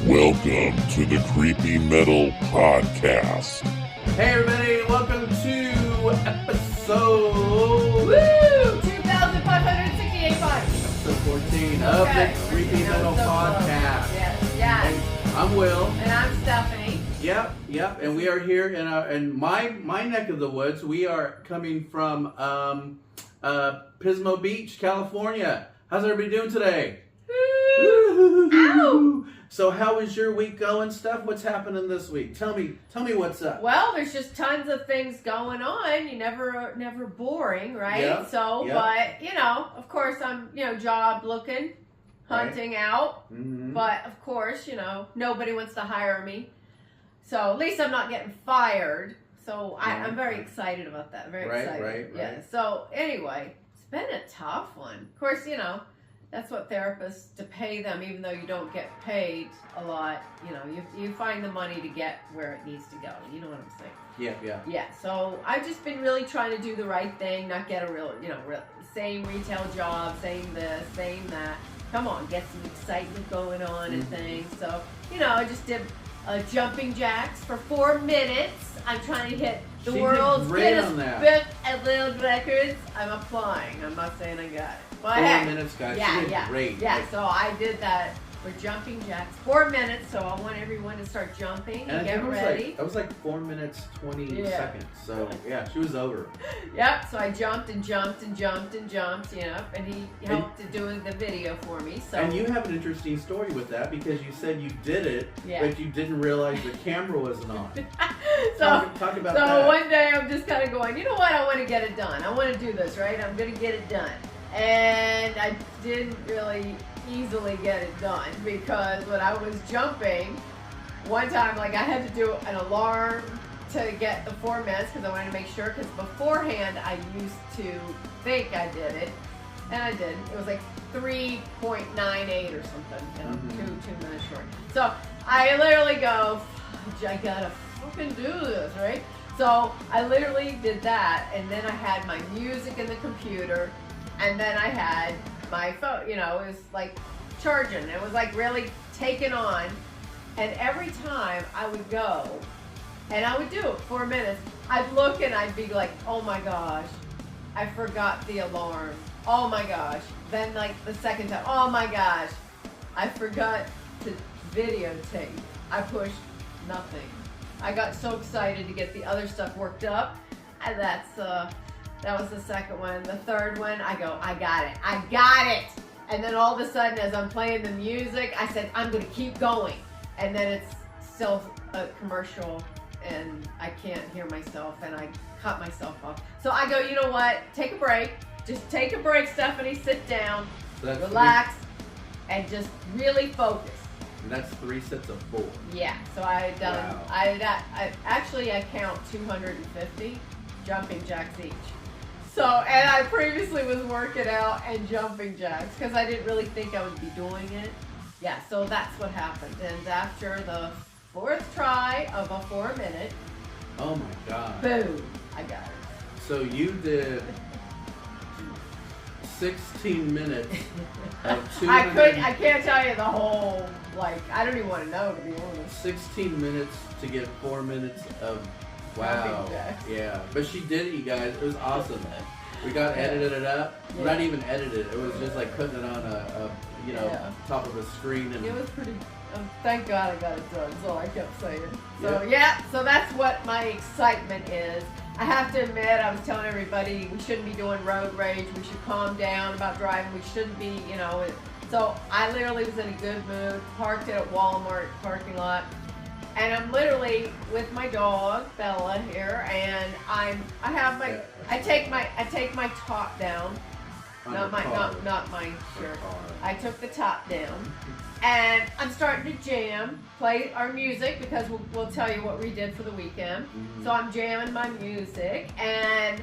Welcome to the Creepy Metal Podcast. Hey everybody, welcome to episode 2,568 episode 14 of the Creepy Metal Podcast. Yes. I'm Will. And I'm Stephanie. Yep. And we are here in my neck of the woods. We are coming from Pismo Beach, California. How's everybody doing today? Ow! So how is your week going, Steph? What's happening this week? Tell me what's up. Well, there's just tons of things going on. You never boring, right? Yeah. But of course I'm, job looking, hunting out. Mm-hmm. But of course, nobody wants to hire me. So at least I'm not getting fired. So I'm very excited about that. Very excited. Right. Yeah. So anyway, it's been a tough one. Of course, that's what therapists, to pay them, even though you don't get paid a lot, you find the money to get where it needs to go. You know what I'm saying? Yeah. Yeah, so I've just been really trying to do the right thing, not get a real, same retail job, same this, same that. Come on, get some excitement going on and things. So, I just did jumping jacks for 4 minutes. I'm trying to hit the world's Guinness Book of World Records. I'm applying. I'm not saying I got it. But 4 minutes, guys. Yeah. Great. Yeah, so I did that for jumping jacks. 4 minutes, so I want everyone to start jumping and get ready. That was like 4 minutes, 20 seconds. So, yeah, she was over. Yep, so I jumped and jumped and jumped and jumped, and he helped to do the video for me. So. And you have an interesting story with that because you said you did it, but you didn't realize the camera wasn't on. Talk about that. So one day I'm just kind of going, you know what, I want to get it done. I want to do this, right? I'm going to get it done. And I didn't really easily get it done because when I was jumping, one time, I had to do an alarm to get the 4 minutes because I wanted to make sure, because beforehand I used to think I did it, and I didn't. It was like 3.98 or something, 2 minutes short. So I literally go, I gotta fucking do this, right? So I literally did that, and then I had my music in the computer. And then I had my phone, it was like charging. It was like really taken on. And every time I would go, and I would do it 4 minutes, I'd look and I'd be like, oh my gosh, I forgot the alarm. Oh my gosh. Then the second time, oh my gosh, I forgot to videotape. I pushed nothing. I got so excited to get the other stuff worked up. And that was the second one. The third one, I go, I got it. And then all of a sudden, as I'm playing the music, I said, I'm going to keep going. And then it's still a commercial, and I can't hear myself, and I cut myself off. So I go, you know what? Take a break. Just take a break, Stephanie. Sit down, relax, and just really focus. And that's 3 sets of 4. Yeah. So I done. Wow. I count 250 jumping jacks each. So, and I previously was working out and jumping jacks because I didn't really think I would be doing it. Yeah, so that's what happened. And after the 4th try of a 4 minute, oh my God, boom, I got it. So you did 16 minutes of 200. I can't tell you the whole, I don't even want to know, to be honest. 16 minutes to get 4 minutes of. Wow. Yeah. But she did it, you guys. It was awesome. We got edited it up. Yeah. Not even edited. It was just like putting it on a top of a screen. And it was pretty, thank God I got it done. That's all I kept saying. So so that's what my excitement is. I have to admit, I was telling everybody we shouldn't be doing road rage. We should calm down about driving. We shouldn't be, So I literally was in a good mood, parked it at Walmart parking lot. And I'm literally with my dog Bella here, and I take my top down, not my shirt. I took the top down, and I'm starting to jam, play our music because we'll tell you what we did for the weekend. Mm-hmm. So I'm jamming my music, and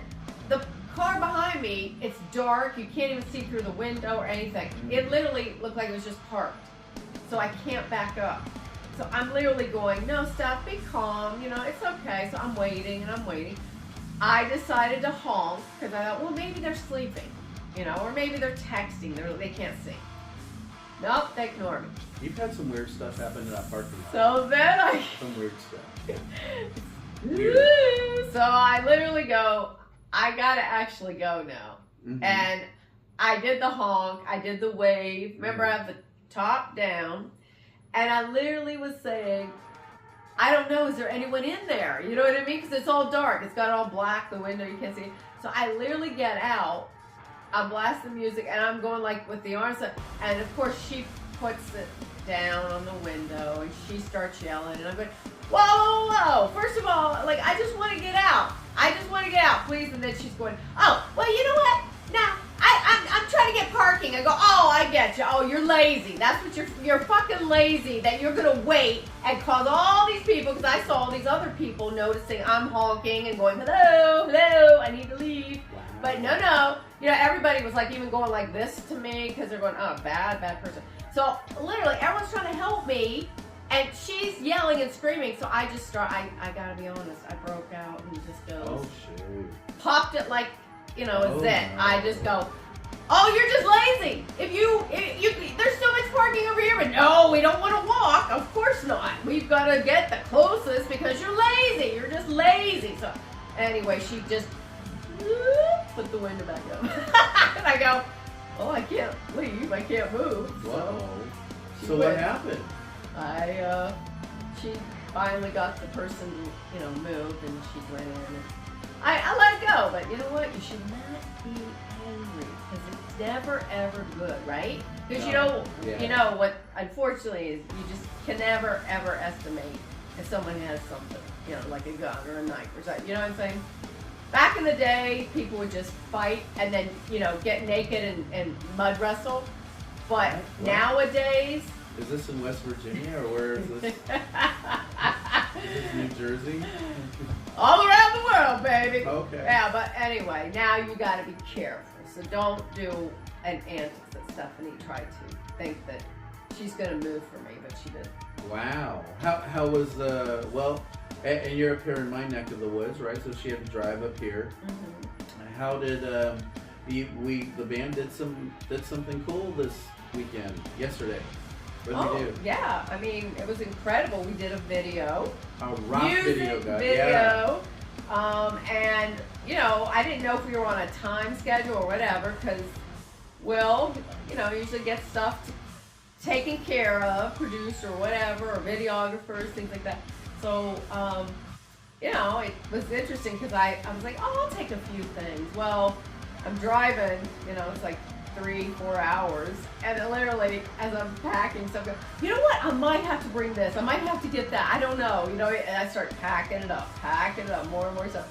the car behind me, it's dark. You can't even see through the window or anything. Mm-hmm. It literally looked like it was just parked, so I can't back up. So I'm literally going, no, stop, be calm, it's okay. So I'm waiting and I'm waiting. I decided to honk because I thought, well, maybe they're sleeping, or maybe they're texting, they can't see. Nope, they ignore me. You've had some weird stuff happen in that parking lot. So then Some weird stuff. So I literally go, I gotta actually go now. Mm-hmm. And I did the honk, I did the wave. Remember, I have the top down. And I literally was saying, I don't know, is there anyone in there? You know what I mean? Because it's all dark. It's got all black, the window, you can't see. So I literally get out, I blast the music, and I'm going like with the arms up. And of course, she puts it down on the window, and she starts yelling. And I'm going, whoa, whoa, whoa. First of all, like, I just want to get out. I just want to get out, please. And then she's going, oh, well, you know what? Now, I'm trying to get parking. I go, oh, I get you. Oh, you're lazy. That's what you're fucking lazy that you're going to wait and cause all these people, because I saw all these other people noticing I'm honking and going, hello, hello, I need to leave. Wow. But no. You know, everybody was like even going like this to me because they're going, oh, bad person. So literally everyone's trying to help me and she's yelling and screaming. So I just I got to be honest, I broke out and just goes, oh, shit. Popped it like, you know, a zit. No. I just go, oh, you're just lazy. If you, there's so much parking over here, but no, we don't want to walk. Of course not. We've got to get the closest because you're lazy. You're just lazy. So anyway, she just put the window back up. And I go, oh, I can't leave. I can't move. Whoa. So what happened? She finally got the person, you know, moved, and she went in. And I let it go, but you know what? You should not be angry because it's never ever good, right? Because you know what? Unfortunately, is you just can never ever estimate if someone has something, you know, like a gun or a knife or something. You know what I'm saying? Back in the day, people would just fight and then, you know, get naked and mud wrestle. But nowadays... Is this in West Virginia or where is this? Is this New Jersey? All around the world, baby. Okay. Yeah, but anyway, now you got to be careful. So don't do an antics that Stephanie tried to think that she's going to move for me, but she didn't. Wow. How was, well... And you're up here in my neck of the woods, right? So she had to drive up here. Mm-hmm. How did the band did something cool this weekend? Yesterday. What did we do? Yeah, I mean it was incredible. We did a video, a rock video, guys. Yeah. And you know I didn't know if we were on a time schedule or whatever because Will, you know, usually gets stuff taken care of, produced or whatever, or videographers, things like that. So, you know, it was interesting because I was like, oh, I'll take a few things. Well, I'm driving, you know, it's like 3-4 hours. And then literally, as I'm packing stuff, you know what? I might have to bring this. I might have to get that. I don't know. You know, and I start packing it up, more and more stuff.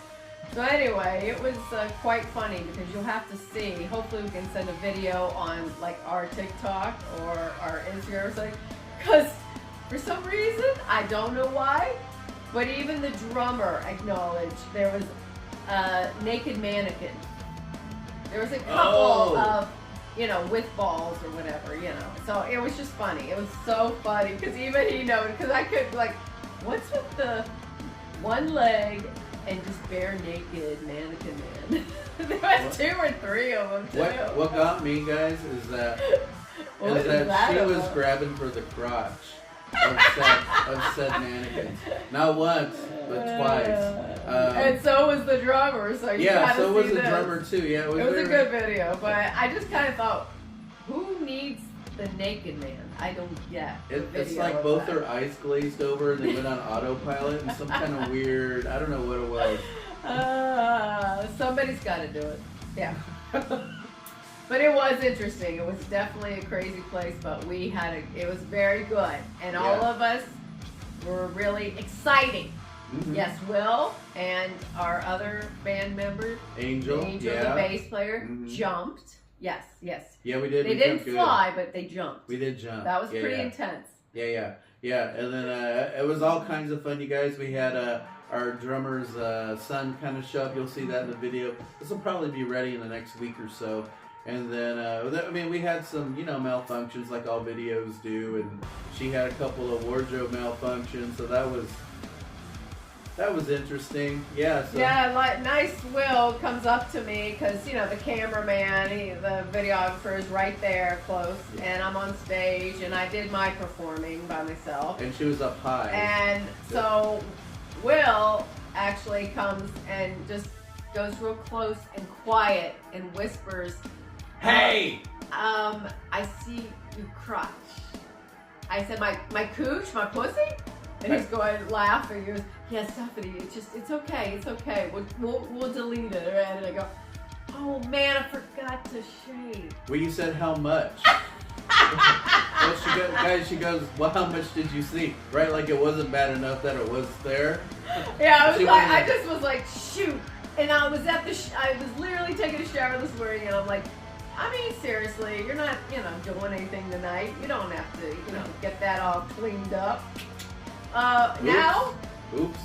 So anyway, it was quite funny because you'll have to see. Hopefully we can send a video on like our TikTok or our Instagram or something. Because for some reason, I don't know why, but even the drummer acknowledged there was a naked mannequin. There was a couple of, you know, with balls or whatever, you know. So it was just funny. It was so funny because even he noticed, because I could like, what's with the one leg and just bare naked mannequin man? There was 2 or 3 of them too. What got me, guys, is that she was grabbing for the crotch of said mannequins. Not once, but twice. And so was the drummer. So you yeah, so was the this. Drummer too. Yeah, it was a good video, but I just kind of thought, who needs the naked man? I don't get. It's like both their eyes glazed over and they went on autopilot and some kind of weird. I don't know what it was. Somebody's got to do it. Yeah. But it was interesting. It was definitely a crazy place, but it was very good. And all of us were really exciting. Mm-hmm. Yes, Will and our other band member, Angel, the bass player, jumped. Yes. Yeah, we did. They didn't fly, but they jumped. We did jump. That was pretty intense. Yeah. And then it was all kinds of fun, you guys. We had our drummer's son kind of show up. You'll see that in the video. This will probably be ready in the next week or so. And then, I mean, we had some, you know, malfunctions like all videos do. And she had a couple of wardrobe malfunctions. So that was That was interesting. Yeah. So. Yeah, like nice Will comes up to me because you know the cameraman, the videographer is right there close, and I'm on stage, and I did my performing by myself. And she was up high. And so Will actually comes and just goes real close and quiet and whispers, "Hey, I see you crotch." I said, my cooch, my pussy? And he's going laughing. He goes, "Yeah, Stephanie, it's okay, it's okay. We'll delete it." And I go, "Oh man, I forgot to shave." Well, you said how much? Well, she goes, "Well, how much did you see?" Right, like it wasn't bad enough that it was there. Yeah, I just was like, shoot. And I was I was literally taking a shower this morning, and I'm like, I mean, seriously, you're not, doing anything tonight. You don't have to, get that all cleaned up. Now,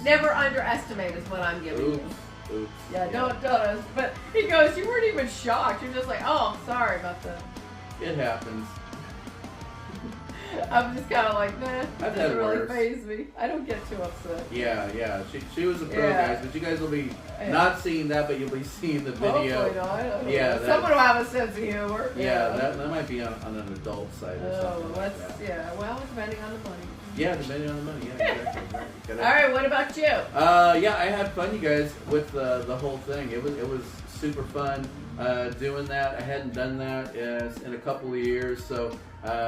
never underestimate is what I'm giving you. Oops. Yeah, don't. But he goes, you weren't even shocked. You're just like, oh, sorry about that. It happens. I'm just kind of like, nah, it I've doesn't had really worse. faze me. I don't get too upset. Yeah. She was a pro, guys, but you guys will be not seeing that, but you'll be seeing the video. Hopefully not. I don't Yeah, know. Someone will have a sense of humor. Yeah, that might be on an adult site or something like that. Yeah, well, depending on the money. Yeah, depending on the money. Yeah, exactly. All right, what about you? Yeah, I had fun, you guys, with the whole thing. It was super fun doing that. I hadn't done that in a couple of years, so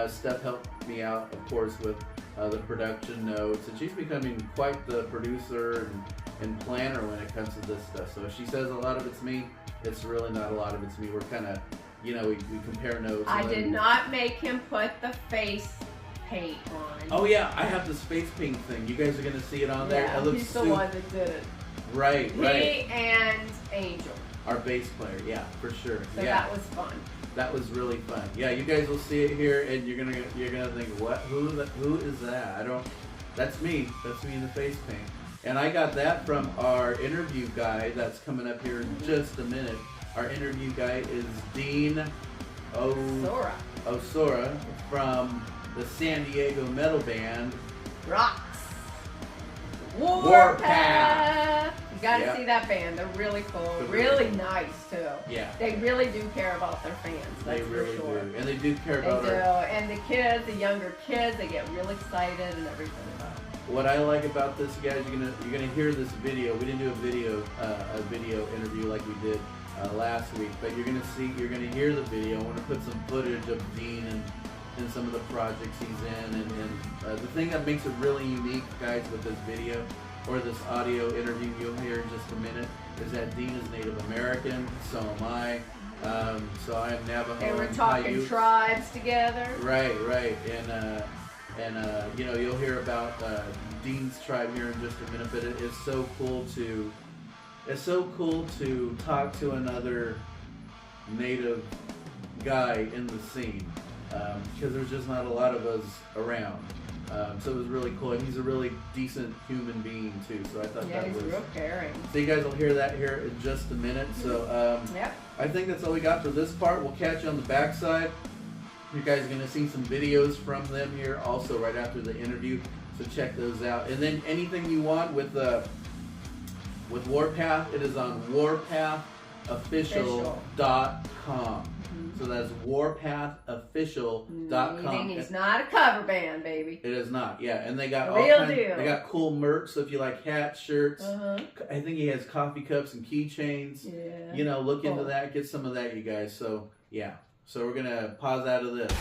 Steph helped me out, of course, with the production notes, and she's becoming quite the producer and planner when it comes to this stuff. So if she says a lot of it's me, it's really not a lot of it's me. We're kind of, we compare notes. I did not make him put the face paint on. Oh yeah, I have this face paint thing. You guys are gonna see it on there. Yeah, it looks he's the one that did it. Right. He and Angel. Our bass player, yeah, for sure. So yeah. that was fun. That was really fun. Yeah, you guys will see it here, and you're gonna think, what? Who is that? That's me. That's me in the face paint. And I got that from our interview guy that's coming up here in just a minute. Our interview guy is Dean Osora from the San Diego metal band Rocks. Warpath. You gotta see that band. They're really cool. They're really nice too. Yeah. They really do care about their fans. That's They really for sure. do. And they do care They about do. our... And the kids, the younger kids, they get real excited and everything about it. What I like about this, guys, you're gonna hear this video. We didn't do a video interview like we did last week, but you're gonna hear the video. I want to put some footage of Dean and some of the projects he's in, and the thing that makes it really unique, guys, with this video or this audio interview you'll hear in just a minute is that Dean is Native American. So am I. So I am Navajo. And we're talking Paiute. tribes together. Right, and you'll hear about Dean's tribe here in just a minute. But it's so cool to talk to another Native guy in the scene because there's just not a lot of us around. So it was really cool, and he's a really decent human being too. So I thought that was real caring. So you guys will hear that here in just a minute. So Yep. I think that's all we got for this part. We'll catch you on the backside. You guys are going to see some videos from them here also right after the interview. So check those out. And then anything you want with Warpath, it is on warpathofficial.com. So that's warpathofficial.com. Meaning he's not a cover band, baby. It is not, yeah. And they got Real deal. They got cool merch. So if you like hats, shirts, I think he has coffee cups and keychains. Yeah. Look into that. Get some of that, you guys. So yeah. So we're gonna pause out of this.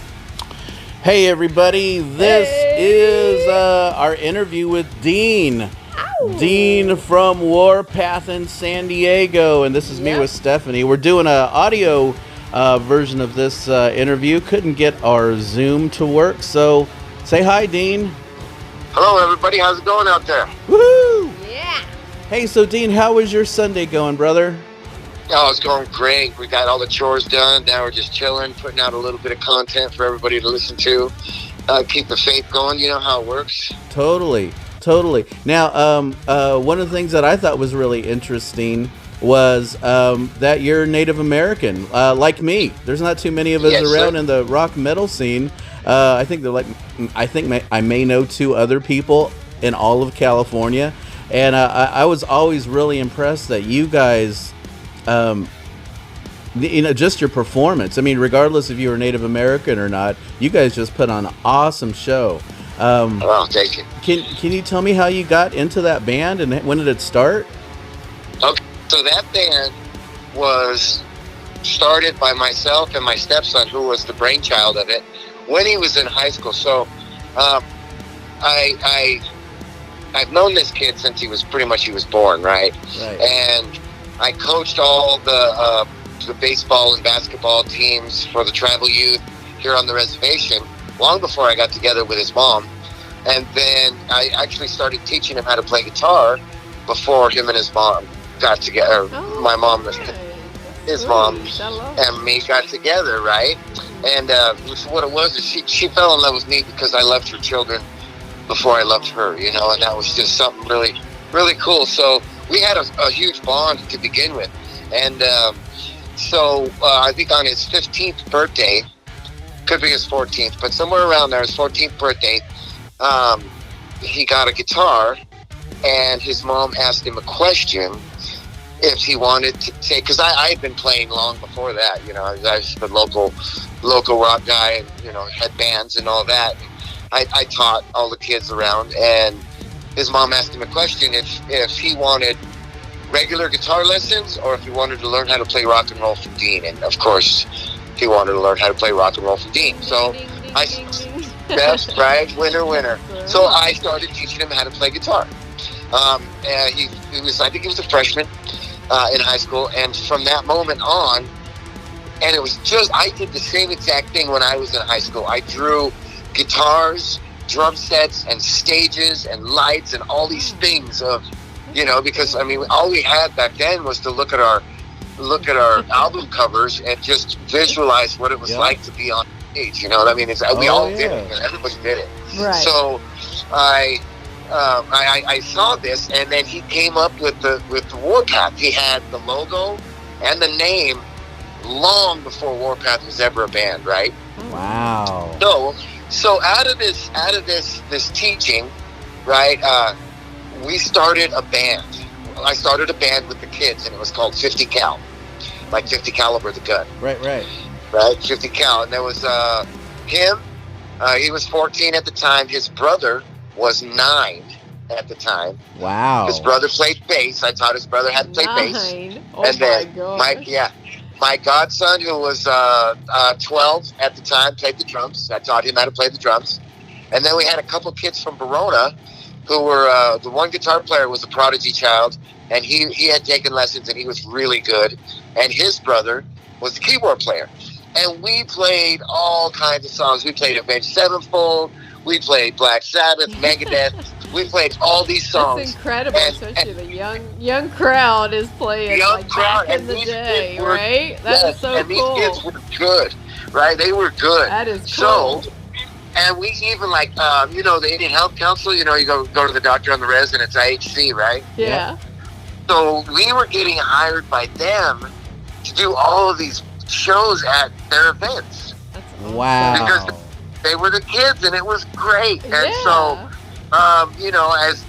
Hey everybody, this is our interview with Dean. Ow. Dean from Warpath in San Diego, and this is me with Stephanie. We're doing an audio version of this interview. Couldn't get our Zoom to work, so say hi, Dean. Hello everybody, how's it going out there? Woohoo! Yeah. Hey, so Dean, how was your Sunday going, brother? Oh, it's going great. We got all the chores done. Now we're just chilling, putting out a little bit of content for everybody to listen to. Keep the faith going. You know how it works. Totally. Now, one of the things that I thought was really interesting was that you're Native American, like me. There's not too many of us around in the rock metal scene. I think I may know two other people in all of California. And I was always really impressed that you guys, just your performance. I mean, regardless if you were Native American or not, you guys just put on an awesome show. Oh, thank you. Can you tell me how you got into that band and when did it start? Okay, so that band was started by myself and my stepson, who was the brainchild of it, when he was in high school. So I've known this kid since he was born, right? And I coached all the baseball and basketball teams for the tribal youth here on the reservation long before I got together with his mom. And then I actually started teaching him how to play guitar before him and his mom got together. My mom, his mom, and me got together, right? And what it was is she fell in love with me because I loved her children before I loved her, and that was just something really, really cool. So we had a huge bond to begin with. And so I think on his 15th birthday, could be his 14th, but somewhere around there, his 14th birthday, he got a guitar, and his mom asked him a question if he wanted to take, because I had been playing long before that, I was the local rock guy, and had bands and all that. I taught all the kids around, and his mom asked him a question if he wanted regular guitar lessons or if he wanted to learn how to play rock and roll from Dean. And of course he wanted to learn how to play rock and roll from Dean. So best, right? Winner. So I started teaching him how to play guitar. And he was, I think he was a freshman in high school, and from that moment on, and it was just, I did the same exact thing when I was in high school. I drew guitars, drum sets, and stages, and lights, and all these things of, because I mean, all we had back then was to look at our album covers and just visualize what it was like to be on stage. You know what I mean? We all did it. Everybody did it. Right. So I saw this, and then he came up with the Warpath. He had the logo and the name long before Warpath was ever a band, right? Wow. So out of this teaching, right? We started a band. I started a band with the kids, and it was called 50 Cal, like 50 caliber the gun. Right. 50 Cal, and there was him. He was 14 at the time. His brother was 9 at the time. Wow. His brother played bass. I taught his brother how to play bass. Oh, and then my godson, who was 12 at the time, played the drums. I taught him how to play the drums. And then we had a couple kids from Verona who were, the one guitar player was a prodigy child, and he had taken lessons, and he was really good. And his brother was the keyboard player. And we played all kinds of songs. We played Avenged Sevenfold. We played Black Sabbath, Megadeth. We played all these songs. That's incredible, especially the young crowd is playing back in the day, right? That is so cool. And these kids were good, right? They were good. That is cool. So, and we even the Indian Health Council, you go to the doctor on the res, and it's IHC, right? Yeah. So we were getting hired by them to do all of these shows at their events. That's awesome. Wow. Because they were the kids, and it was great. Yeah. And so,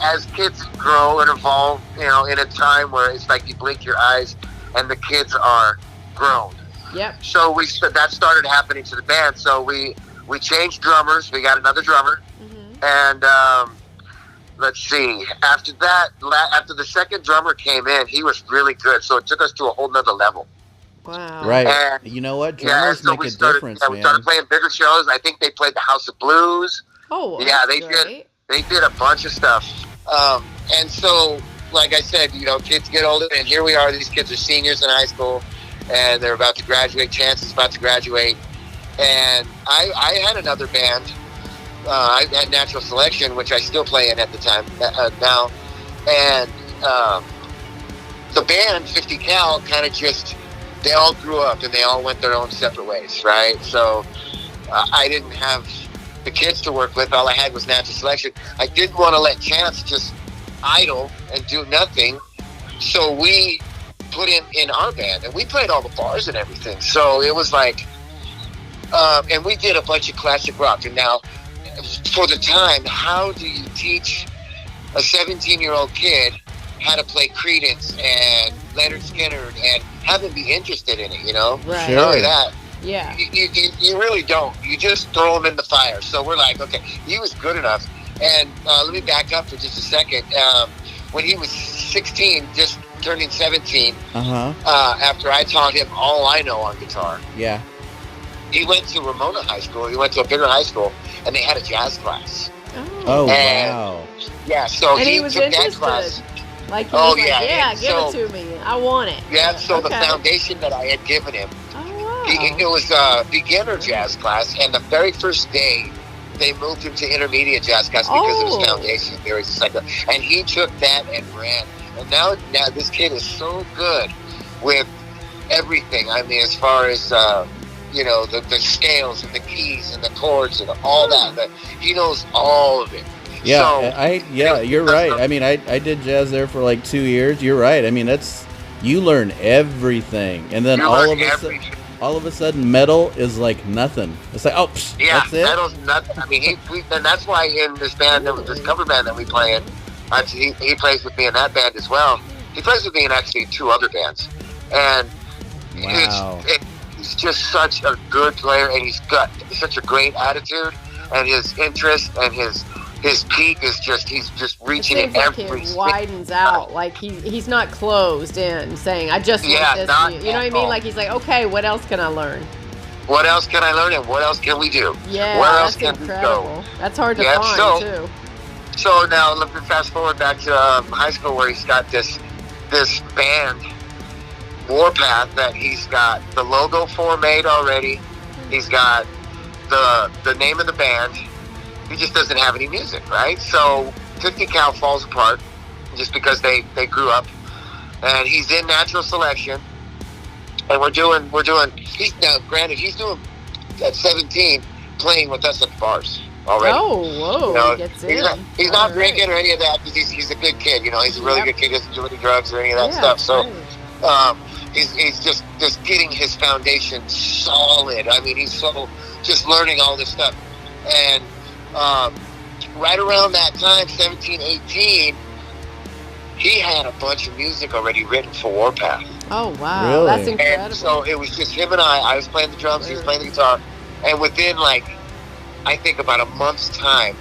as kids grow and evolve, in a time where it's like you blink your eyes and the kids are grown. Yep. So that started happening to the band. So we changed drummers. We got another drummer. Mm-hmm. And let's see. After that, after the second drummer came in, he was really good. So it took us to a whole nother level. Wow. Right. And, you know what? Drummers make a difference, man. We started playing bigger shows. I think they played the House of Blues. Oh, yeah, they great. They did a bunch of stuff. And so, like I said, kids get older, and here we are. These kids are seniors in high school, and they're about to graduate. Chance is about to graduate. And I had another band. I had Natural Selection, which I still play in at the time now. And the band, 50 Cal, kind of just, they all grew up and they all went their own separate ways, right? So I didn't have the kids to work with. All I had was Natural Selection. I didn't want to let Chance just idle and do nothing. So we put him in our band, and we played all the bars and everything. So it was like, and we did a bunch of classic rock. And now, for the time, how do you teach a 17-year-old kid how to play Creedence and Leonard Skinner and have him be interested in it, you know? Right. Not only that, Yeah. you really don't. You just throw him in the fire. So we're like, okay, he was good enough. And let me back up for just a second. When he was 16, just turning 17, after I taught him all I know on guitar, Yeah. he went to Ramona High School. He went to a bigger high school, and they had a jazz class. Oh, And- wow. Yeah, so And he was took that interested. class. Like he was like, yeah, and give so- it to me. I want it. Yeah, so Okay. the foundation that I had given him, Oh, wow. it was a beginner jazz class, and the very first day, they moved him to intermediate jazz class because of his foundation. There was just like and he took that and ran. And now this kid is so good with everything. I mean, as far as you know, the scales and the keys and the chords and all that he knows all of it. Yeah, So, you're right. I mean, I did jazz there for like 2 years. You're right. I mean, you learn everything, and then all of a sudden, metal is like nothing. It's like, that's it. Metal's nothing. I mean, and that's why in this band, this cover band that we play in, he plays with me in that band as well. He plays with me in actually 2 other bands, and Wow. he's just such a good player, and he's got such a great attitude, and his interest and his peak is he's just reaching It in seems like every it widens out. Like he's not closed in saying, I just Yeah, want this. not You know what I at mean? all. Like he's like, okay, what else can I learn? What else can I learn, and what else can we do? Yeah, Where else that's can we go? incredible. That's hard to Yeah, find too. So now let me fast forward back to high school where he's got this band, Warpath, that he's got the logo for made already. He's got the name of the band. He just doesn't have any music, right? So 50 Cal falls apart just because they grew up, and he's in natural selection, and we're doing. He's now granted he's doing at 17 playing with us at the bars already. Oh, whoa, You know, he gets in. he's not All drinking right. or any of that because he's a good kid. You know, he's a really Yep. good kid. He doesn't do any drugs or any of that Yeah, stuff. So right. he's just getting his foundation solid. I mean, he's just learning all this stuff. And right around that time, 17, 18, he had a bunch of music already written for Warpath. Oh, wow. Really? That's incredible. And so it was just him and I was playing the drums, he was playing the guitar. And within, I think about a month's time,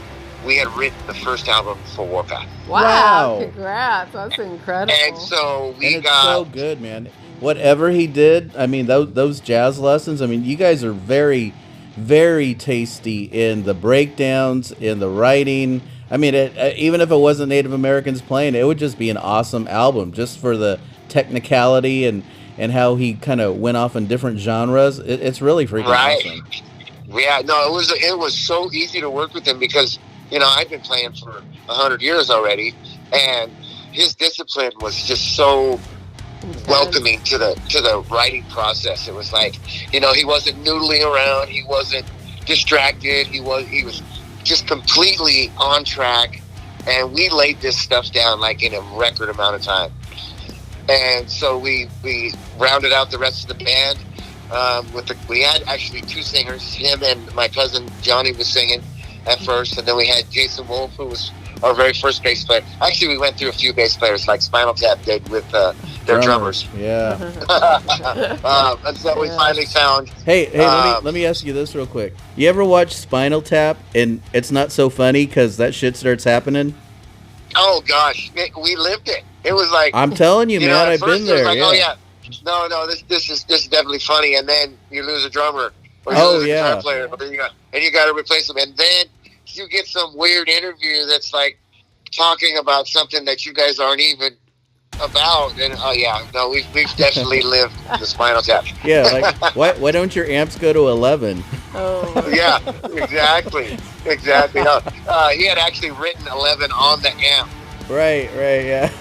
we had written the first album for Warpath. Wow. Congrats. That's incredible. And so And it's so good, man. Whatever he did, I mean, those jazz lessons, I mean, you guys are very, very tasty in the breakdowns, in the writing. I mean, even if it wasn't Native Americans playing, it would just be an awesome album just for the technicality and how he kind of went off in different genres. It's really freaking awesome. Yeah, no, it was so easy to work with him because, I've been playing for 100 years already, and his discipline was just so welcoming to the writing process. It was like, he wasn't noodling around, he wasn't distracted, he was just completely on track, and we laid this stuff down in a record amount of time. And so we rounded out the rest of the band. We had actually 2 singers. Him and my cousin Johnny was singing at first, and then we had Jason Wolf, who was our very first bass player. Actually, we went through a few bass players, like Spinal Tap did with their drummers. Yeah. And so we finally found. Hey, let me ask you this real quick. You ever watch Spinal Tap and it's not so funny because that shit starts happening? Oh gosh, we lived it. It was like, I'm telling you, man, I've been there. Oh yeah, no, this is definitely funny. And then you lose a drummer, or you lose a guitar player, and you got to replace them. And then you get some weird interview that's talking about something that you guys aren't even about. And we've definitely lived the Spinal Tap. Yeah, why don't your amps go to 11? Oh. Yeah, exactly. No, he had actually written 11 on the amp. Right, yeah.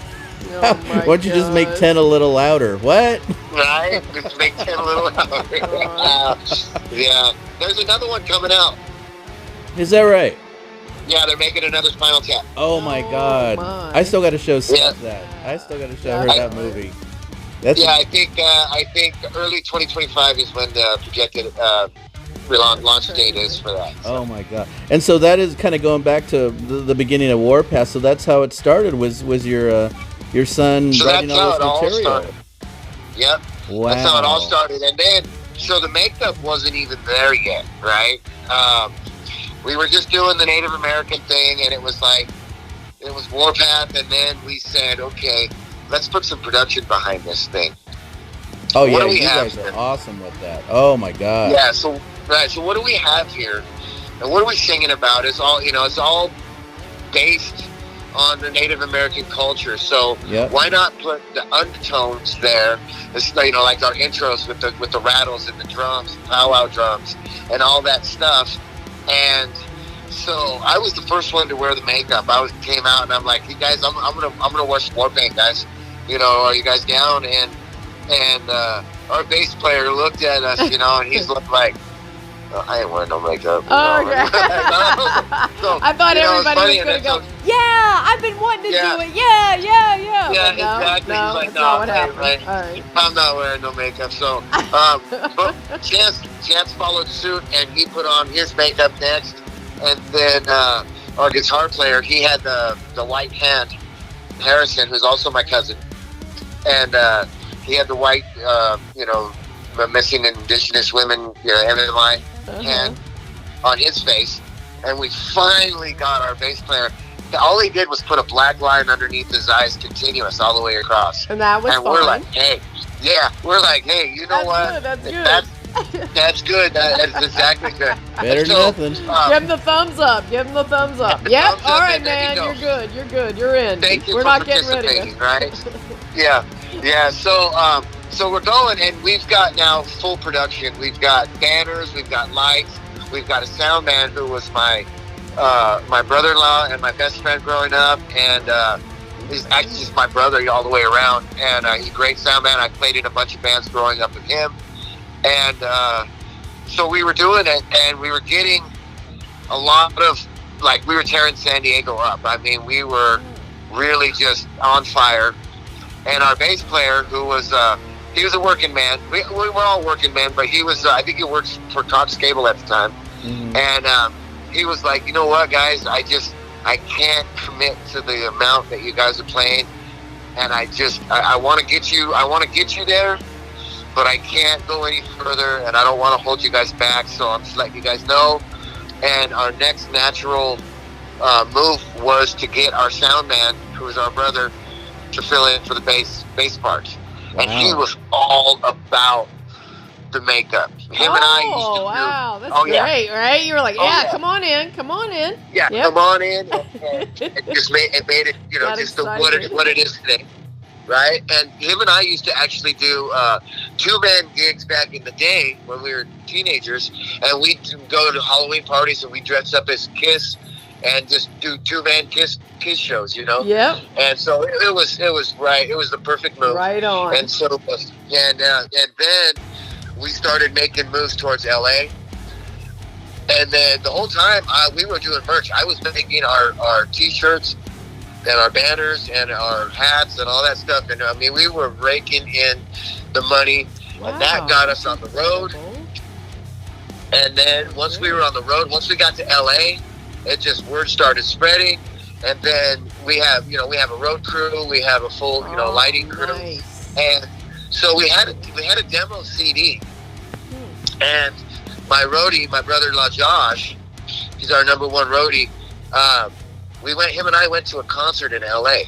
Oh my Why don't you just make 10 a little louder? What? Right? Just make 10 a little louder. Yeah. There's another one coming out. Is that right? Yeah, they're making another Spinal Tap. Oh my God! my. I still got to show Steph that. I still got to show her that movie. I think early 2025 is when the projected launch date is for that. Oh my God! And so that is kind of going back to the beginning of Warpath. So that's how it started. Was your son So writing that's all how this it all material? started. Yep. Wow. That's how it all started. And then, so the makeup wasn't even there yet, right? We were just doing the Native American thing, and it was Warpath, and then we said, okay, let's put some production behind this thing. Oh What yeah, do we you have guys are here? awesome with that. Oh my God. Yeah, so what do we have here? And what are we singing about? It's all based on the Native American culture. So Yep. why not put the undertones there? It's, like our intros with the rattles and the drums, powwow drums, and all that stuff. And so I was the first one to wear the makeup. Came out and I'm like, hey guys, I'm gonna wear some war paint, guys. Are you guys down? And our bass player looked at us, and he's looked like, oh, I ain't wearing no makeup. Oh, okay. So, I thought everybody was going to go, yeah, I've been wanting to do it. Yeah. Yeah, But no, exactly. No, He's like, that's no, not what hey, happened. right. All right. I'm not wearing no makeup. So, but Chance followed suit, and he put on his makeup next. And then our guitar player, he had the white hand, Harrison, who's also my cousin. And he had the white, missing indigenous women, MMI hand on his face. And we finally got our bass player. All he did was put a black line underneath his eyes, continuous all the way across. And that was and fun. we're like, hey, you know what? That's good. That's good. That's exactly good. Better than nothing. Give him the thumbs up. Yep. Thumbs All up, right, and there man. you You're good. You're in. Thank you We're for not getting rid of you. participating, right? Yeah. So we're going, and we've got now full production. We've got banners, we've got lights, we've got a sound man who was my brother-in-law and my best friend growing up, and he's actually just my brother all the way around. And he's a great sound man. I played in a bunch of bands growing up with him, and so we were doing it, and we were getting a lot of, we were tearing San Diego up. I mean, we were really just on fire. And our bass player, who was he was a working man. We were all working men, but he was I think he worked for Cox Cable at the time. Mm-hmm. And he was like, you know what, guys, I can't commit to the amount that you guys are playing, and I want to get you there, but I can't go any further, and I don't want to hold you guys back, so I'm just letting you guys know. And our next natural move was to get our sound man, who is our brother, to fill in for the bass parts. Wow. And he was all about the makeup. Him and I used to wow, that's great, right? You were like, yeah. come on in. Yeah, Yep. come on in. And it just made it, Got just excited. what it is today, right? And him and I used to actually do 2-man gigs back in the day when we were teenagers, and we'd go to Halloween parties and we'd dress up as Kiss and just do 2-man Kiss shows, Yep. And so it was right. It was the perfect move. Right on. And so and then we started making moves towards LA. And then the whole time we were doing merch. I was making our t-shirts and our banners and our hats and all that stuff. And I mean, we were raking in the money. Wow. And that got us on the road. And then once we were on the road, once we got to LA, word started spreading. And then we have a road crew, we have a full, lighting crew. Nice. And so we had a demo CD. And my roadie, my brother-in-law Josh, he's our number one roadie. Him and I went to a concert in LA.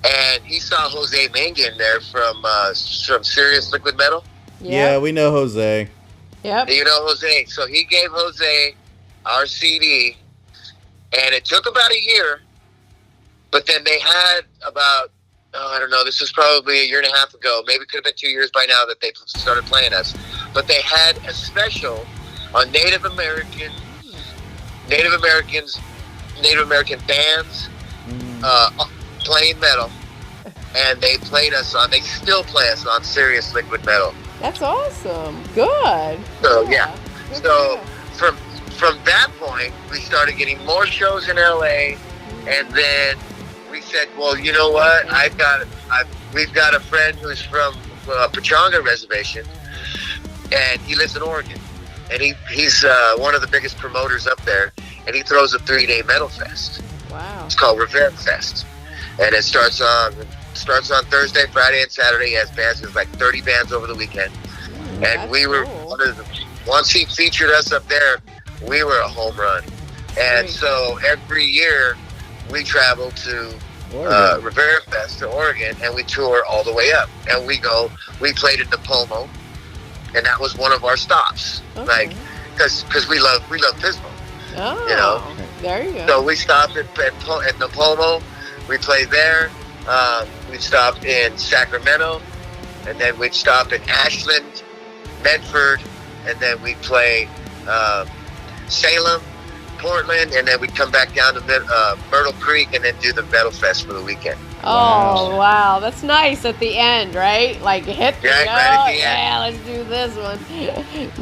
And he saw Jose Mangan there from Serious Liquid Metal. Yep. Yeah, we know Jose. Yep. You know Jose. So he gave Jose our CD, and it took about a year, but then they had about, I don't know, this was probably a year and a half ago, maybe it could have been 2 years by now that they started playing us, but they had a special on Native American bands playing metal, and they still play us on Serious Liquid Metal. That's awesome. Good. So yeah. Good So deal. from that point, we started getting more shows in LA, and then we said, well, you know what? We've got a friend who's from Pechanga Reservation, and he lives in Oregon. and he's one of the biggest promoters up there, and he throws a 3-day metal fest. Wow. It's called Rivera Fest, and it starts on Thursday, Friday, and Saturday. He has bands. There's like 30 bands over the weekend, and we were once he featured us up there, we were a home run. And so every year we travel to Rivera Fest to Oregon, and we tour all the way up. And we played in Napomo, and that was one of our stops. Okay. Like, because we love Pismo. Oh, you know? There you go. So we stopped at Napomo. We played there. We stopped in Sacramento, and then we'd stop in Ashland, Medford, and then we'd play Salem, Portland, and then we'd come back down to Myrtle Creek and then do the Metal Fest for the weekend. Oh, wow. That's nice at the end, right? Like, hit the right at the end. Yeah, let's do this one.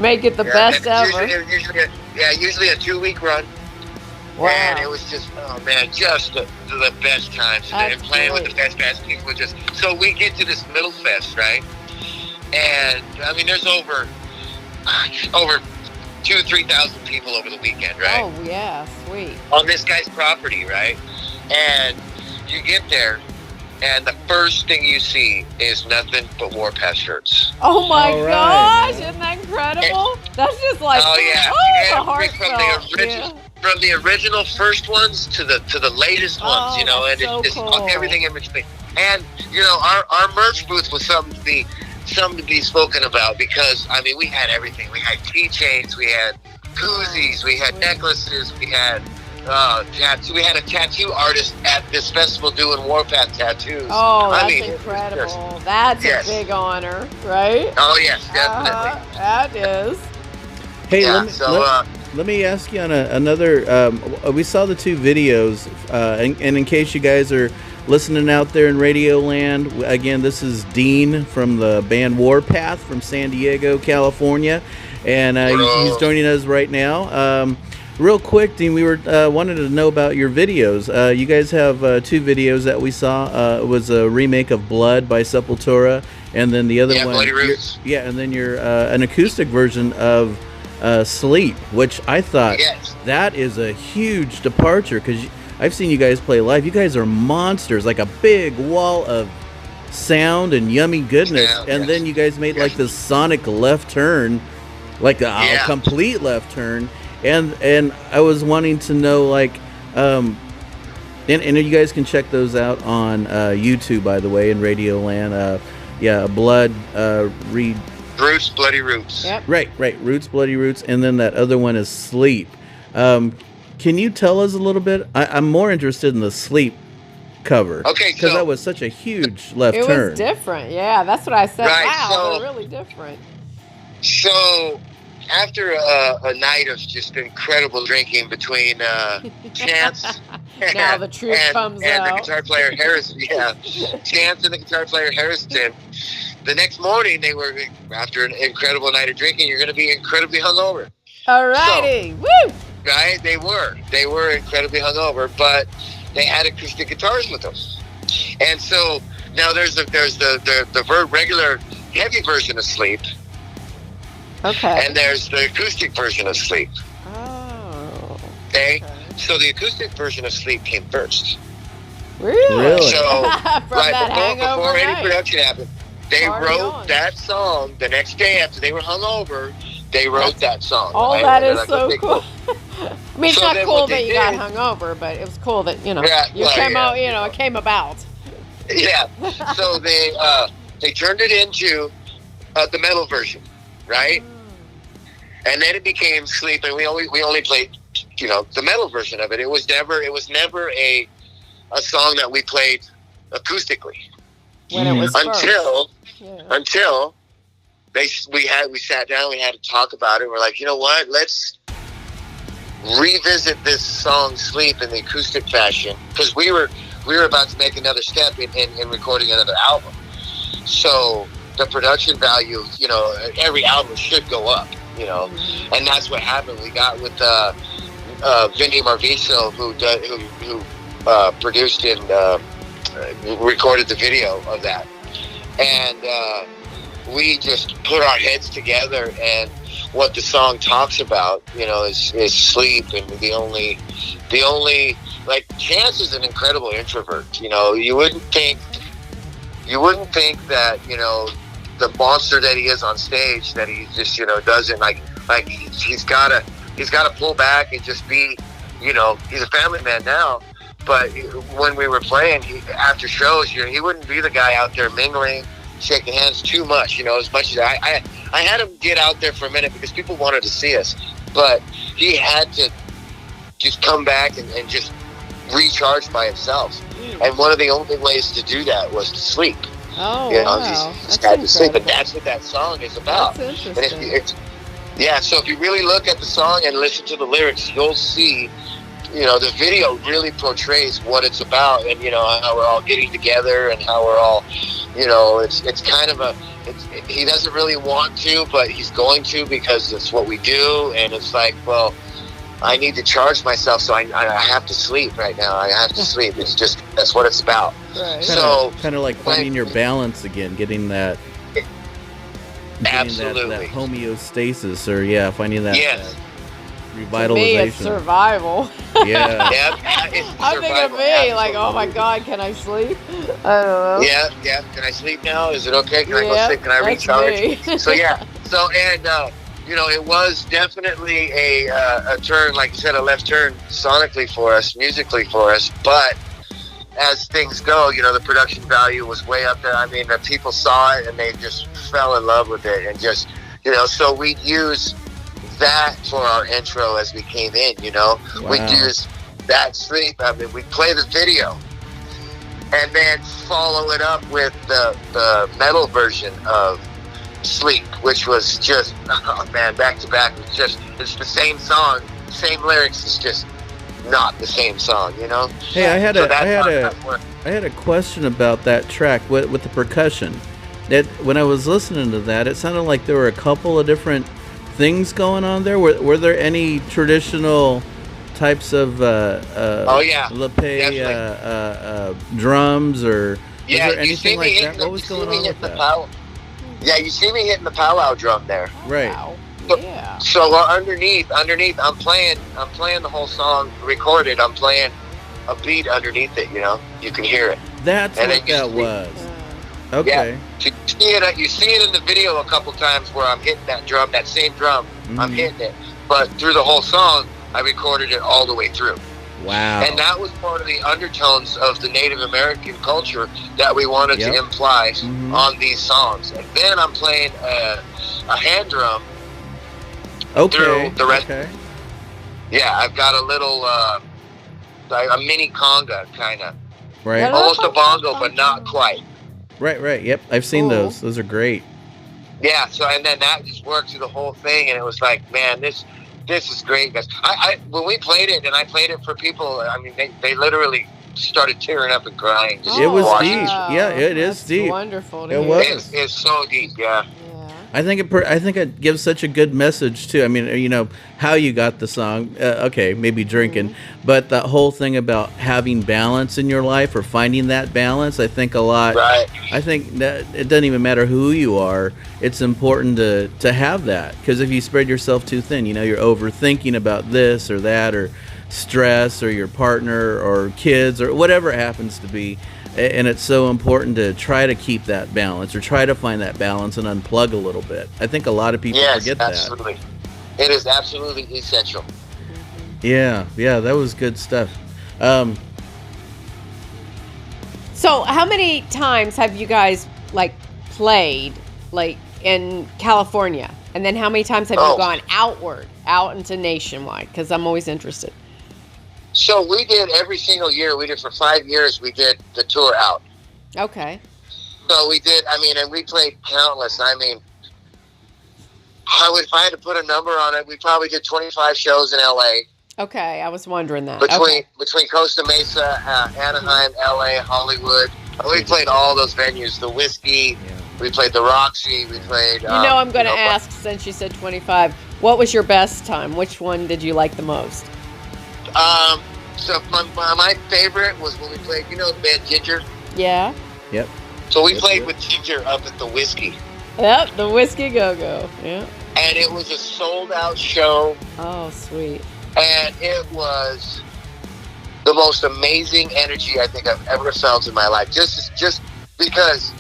Make it the best ever. Usually a 2-week run. Wow. And it was just, oh man, just the best times. And playing with the best people was just, so we get to this Metal Fest, right? And, I mean, there's over 2,000-3,000 people over the weekend, right? Oh, yeah, sweet. On this guy's property, right? And you get there, and the first thing you see is nothing but Warpath shirts. Oh my All gosh, right, isn't that incredible? That's just like, the heartfelt. From the original first ones to the latest ones, you know, and so it's cool. everything in between. And you know, our merch booth was something to be spoken about, because I mean, we had everything. We had keychains, we had koozies, we had necklaces, we had we had a tattoo artist at this festival doing Warpath tattoos. Oh, that's incredible. That's a big honor, right? Oh yes, definitely. That is. Hey, let me ask you on another. We saw the 2 videos, and in case you guys are listening out there in Radio Land, again, this is Dean from the band Warpath from San Diego, California, and he's joining us right now. Real quick, Dean, we were wanted to know about your videos. You guys have 2 videos that we saw. It was a remake of Blood by Sepultura, and then the other one, Bloody Roots. and then you're an acoustic version of Sleep, which I thought that is a huge departure, because I've seen you guys play live. You guys are monsters, like a big wall of sound and yummy goodness. Then you guys made like this sonic left turn, like a complete left turn. And I was wanting to know, like, and you guys can check those out on YouTube, by the way, in Radio Land. Blood, Roots, Bloody Roots. Yep. Right. Roots, Bloody Roots, and then that other one is Sleep. Can you tell us a little bit? I'm more interested in the Sleep cover. Okay, because that was such a huge left turn. It was different. Yeah, that's what I said. Right, wow, they're really different. So after a night of just incredible drinking between Chance now the truth comes and out. the guitar player Harrison, Chance and the guitar player Harrison, the next morning they were, after an incredible night of drinking, you're going to be incredibly hungover. Alrighty, woo! Right? They were incredibly hungover, but they had acoustic guitars with them, and so now there's the regular heavy version of Sleep. Okay. And there's the acoustic version of Sleep. Oh. Okay? So the acoustic version of Sleep came first. Really? So, right, before any production happened, they wrote that song the next day after they were hungover. They wrote that song. Oh, right? that is so cool. I mean, it's so not cool that you got hungover, but it was cool that, it came about. Yeah. So they turned it into the metal version, right? And then it became Sleep, and we only played, the metal version of it. It was never a song that we played acoustically. When it was until we sat down, we had to talk about it. We're like, you know what? Let's revisit this song Sleep in the acoustic fashion, because we were about to make another step in recording another album. So the production value, every album should go up, and that's what happened. We got with Vinny Marviso, who produced and recorded the video of that, and we just put our heads together, and what the song talks about, is sleep. And the only like, Chance is an incredible introvert. You wouldn't think that, the monster that he is on stage, that he just, doesn't like he's gotta pull back and just be, he's a family man now. But when we were playing, after shows, he wouldn't be the guy out there mingling, shaking hands too much, as much as I had him get out there for a minute because people wanted to see us, but he had to just come back and just recharge by himself. And one of the only ways to do that was to sleep. Oh, wow. He's got to sleep, and that's what that song is about. That's interesting. So if you really look at the song and listen to the lyrics, you'll see, the video really portrays what it's about, and, how we're all getting together and how we're all, it's kind of he doesn't really want to, but he's going to because it's what we do. And it's like, well, I need to charge myself, so I have to sleep right now. I have to sleep. It's just, that's what it's about. Right. So kind of like finding your balance again, getting that. Absolutely. That homeostasis, or finding that. Yes. Revitalization. To me, it's survival. Yeah. I'm thinking of me, like, oh my God, can I sleep? I don't know. Yeah. Can I sleep now? Is it okay? Can I go sleep? Can I recharge? So it was definitely a turn, like you said, a left turn sonically for us, musically for us. But as things go, the production value was way up there. I mean, the people saw it and they just fell in love with it, and just, so we'd use that for our intro as we came in. Wow. We'd use that sleep. I mean, we'd play the video and then follow it up with the metal version of Sleep, which was just, oh man, back to back. It's the same song, same lyrics. It's just not the same song, Hey, I had a question about that track with the percussion. When I was listening to that, it sounded like there were a couple of different things going on there. Were there any traditional types of lapel drums, or was there anything like that? What was going on with that? Yeah, you see me hitting the powwow drum there. Right. Wow. Yeah. So underneath, I'm playing the whole song recorded. I'm playing a beat underneath it. You can hear it. That's and what that was. Okay. Yeah. You see it in the video a couple times where I'm hitting that drum, that same drum. Mm-hmm. I'm hitting it, but through the whole song, I recorded it all the way through. Wow. And that was part of the undertones of the Native American culture that we wanted to imply on these songs. And then I'm playing a hand drum through the rest. Okay. Yeah, I've got a little, a mini conga, kind of. Right. Almost a bongo, but not quite. Right. Yep, I've seen those. Those are great. Yeah, so and then that just worked through the whole thing, and it was like, man, this is great, guys. I when we played it, and I played it for people, I mean, they literally started tearing up and crying. It was deep. Yeah, it is deep. Wonderful. It was. It's so deep. Yeah. I think it gives such a good message too. I mean, how you got the song. Okay, maybe drinking, but the whole thing about having balance in your life or finding that balance. I think a lot. Right. I think that it doesn't even matter who you are. It's important to have that, because if you spread yourself too thin, you're overthinking about this or that, or stress, or your partner or kids or whatever it happens to be. And it's so important to try to keep that balance, or try to find that balance and unplug a little bit. I think a lot of people forget that. Yes, absolutely. It is absolutely essential. Yeah, that was good stuff. So how many times have you guys played in California? And then how many times have you gone out into nationwide? Because I'm always interested. So we did every single year. We did for 5 years. We did the tour out. Okay. So we did. And we played countless. if I had to put a number on it, we probably did 25 shows in LA. Okay, I was wondering that. Between Costa Mesa, Anaheim, LA, Hollywood, we played all those venues. The Whiskey. Yeah. We played the Roxy. We played. I'm going to ask, since you said 25. What was your best time? Which one did you like the most? So my favorite was when we played, the band Ginger? Yeah. Yep. So we played with Ginger up at the Whiskey. Yep, the Whiskey Go-Go. Yeah. and it was a sold-out show. Oh, sweet. And it was the most amazing energy I think I've ever felt in my life. Just because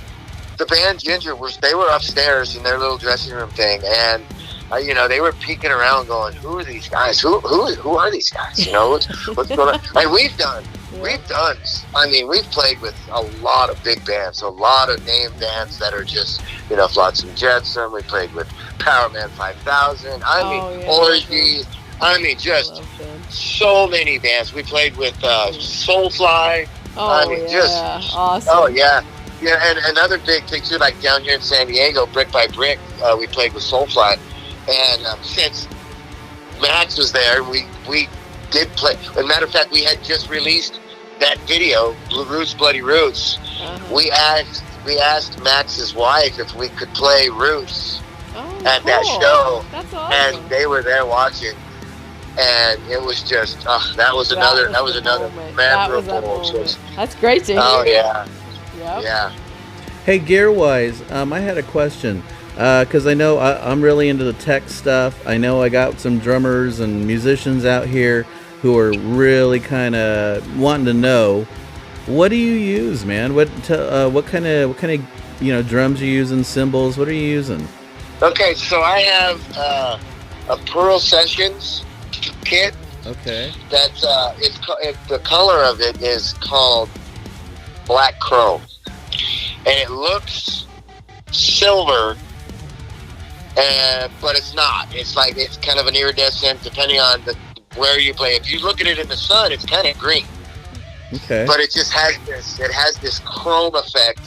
the band Ginger they were upstairs in their little dressing room thing, and they were peeking around, going, "Who are these guys? Who are these guys? What's going on?" And we've done. I mean, we've played with a lot of big bands, a lot of name bands that are just, Flotsam Jetsam. We played with Powerman 5000. Orgy. I mean, just so many bands. We played with Soulfly. Awesome. Oh, yeah. Yeah, and another big thing, too, like down here in San Diego, Brick by Brick, we played with Soulfly. And since Max was there, we did play. As a matter of fact, we had just released that video, Blue Roots, Bloody Roots. We asked Max's wife if we could play Roots at that show. That's awesome. And they were there watching. And it was just, that was another memorable. That's great to hear. Oh, yeah. Yep. Yeah. Hey, gear-wise, I had a question. Because I know I'm really into the tech stuff. I know I got some drummers and musicians out here who are really kind of wanting to know, what do you use, man? What kind of drums you using, cymbals? What are you using? Okay, so I have a Pearl Sessions kit. Okay. That's the color of it is called Black Chrome, and it looks silver. But it's not. It's kind of an iridescent, depending on where you play. If you look at it in the sun, it's kind of green. Okay. But it just has this chrome effect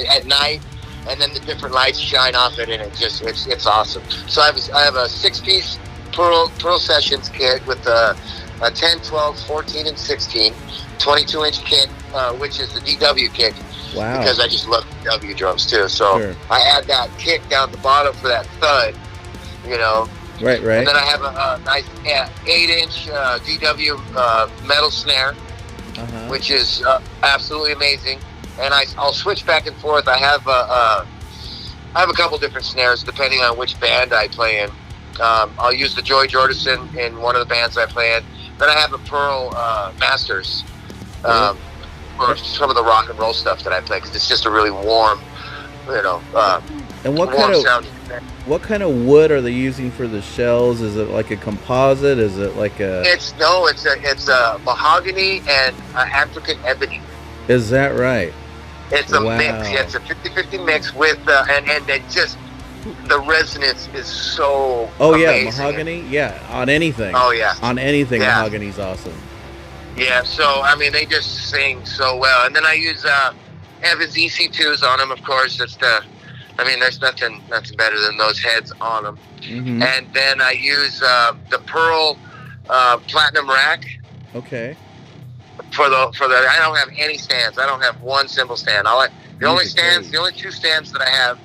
at night, and then the different lights shine off it, and it's awesome. So I have a 6-piece Pearl Sessions kit with a 10, 12, 14, and 16, 22-inch kit, which is the DW kit. Wow. Because I just love DW drums too. So sure. I add that kick down the bottom for that thud, Right. And then I have a nice 8-inch DW metal snare, which is absolutely amazing. And I'll switch back and forth. I have a couple different snares depending on which band I play in. I'll use the Joy Jordison in one of the bands I play in. Then I have a Pearl Masters. For some of the rock and roll stuff that I play, because it's just a really warm, and what kind of wood are they using for the shells? Is it like a composite? Is it like a? It's a mahogany and African ebony. Is that right? It's a mix. Yeah, it's a 50-50 mix with and it just the resonance is so. Oh amazing. Yeah, mahogany. Yeah, on anything. Oh yeah, on anything. Yeah. Mahogany's awesome. Yeah, so, I mean, they just sing so well. And then I use Evans EC2s on them, of course. There's nothing better than those heads on them. Mm-hmm. And then I use the Pearl Platinum Rack. Okay. For the I don't have any stands. I don't have one cymbal stand. The only two stands that I have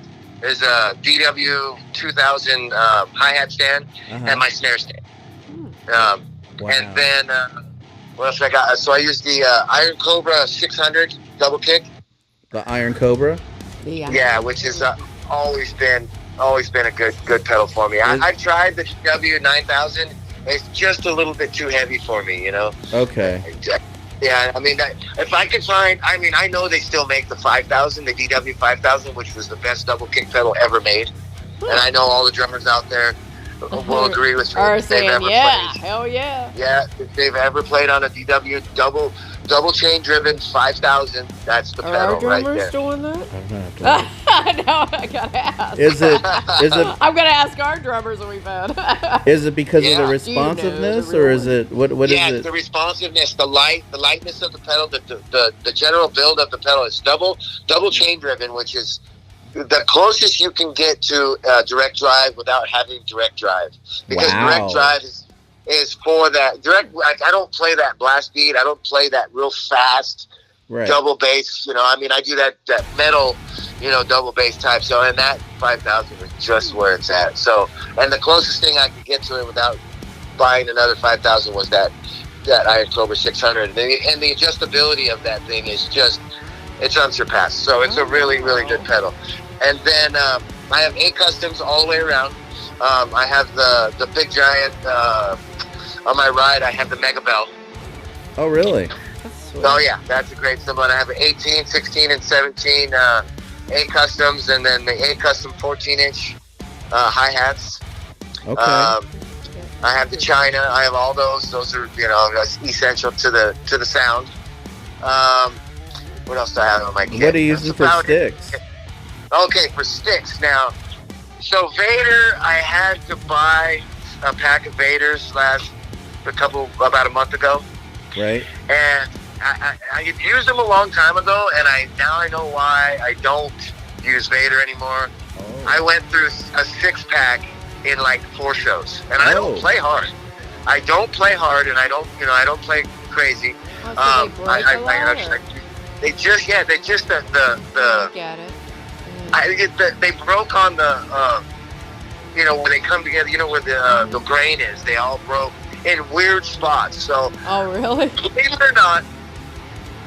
is a DW 2000 hi-hat stand and my snare stand. Wow. And then... what else I got? So I use the Iron Cobra 600 double kick. The Iron Cobra? Yeah, which has always been a good pedal for me. I've tried the W9000. It's just a little bit too heavy for me, Okay. Yeah, I mean, if I could find, I know they still make the 5000, the DW 5000, which was the best double kick pedal ever made. And I know all the drummers out there will agree with me. Are saying, hell yeah. Yeah, if they've ever played on a DW double chain driven 5000, that's the pedal right there. Are drummers doing that? No, I gotta ask. Is it? I'm gonna ask our drummers that we've had. Is it because of the responsiveness, or is it what is it? Yeah, the responsiveness, the lightness of the pedal, the general build of the pedal is double chain driven, which is the closest you can get to direct drive without having direct drive, because direct drive is for that direct. I don't play that blast beat. I don't play that real fast double bass. I do that metal, double bass type. So, and that 5000 is just where it's at. So, and the closest thing I could get to it without buying another 5000 was that Iron Cobra 600, and the adjustability of that thing is just, it's unsurpassed. So it's a really, really good pedal. And then I have 8 customs all the way around. I have the big giant on my right. I have the Mega Bell. Oh, really? Oh yeah, that's a great cymbal. And I have an 18, 16, and 17 A customs, and then the A custom 14-inch hi hats. Okay. I have the China. I have all those. Those are essential to the sound. What else do I have on my kit? What are you using for sticks? Okay, for sticks now. So Vader, I had to buy a pack of Vaders about a month ago. Right. And I used them a long time ago, and now I know why I don't use Vader anymore. Oh. I went through a 6-pack in like 4 shows, and I don't play hard. I don't play hard, and I don't play crazy. Oh, so they break a lot, they just the get it. they broke on the when they come together, where the grain is. They all broke in weird spots. So Oh, really? believe it or not,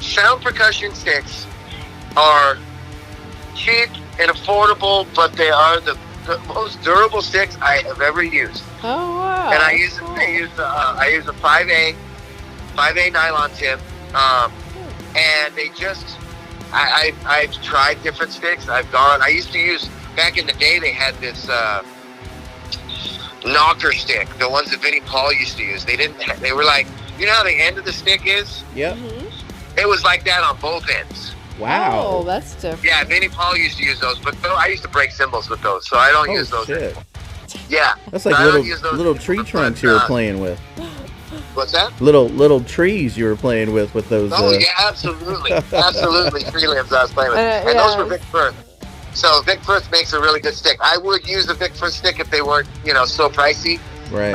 sound percussion sticks are cheap and affordable, but they are the most durable sticks I have ever used. Oh, wow. And I that's use cool. I use a 5A nylon tip, and they just I've tried different sticks. I used to use back in the day. They had this knocker stick, the ones that Vinnie Paul used to use. They were like, how the end of the stick is? Yep. Mm-hmm. It was like that on both ends. Wow. Oh, that's different. Yeah, Vinnie Paul used to use those, but I used to break cymbals with those, so I don't use those shit. anymore. Yeah. That's like I don't use those little anymore, tree but, trunks you were playing with. What's that? Little trees you were playing with those. Oh, yeah, absolutely. Absolutely. Tree limbs I was playing with. And those were Vic Firth. So Vic Firth makes a really good stick. I would use a Vic Firth stick if they weren't, so pricey. Right.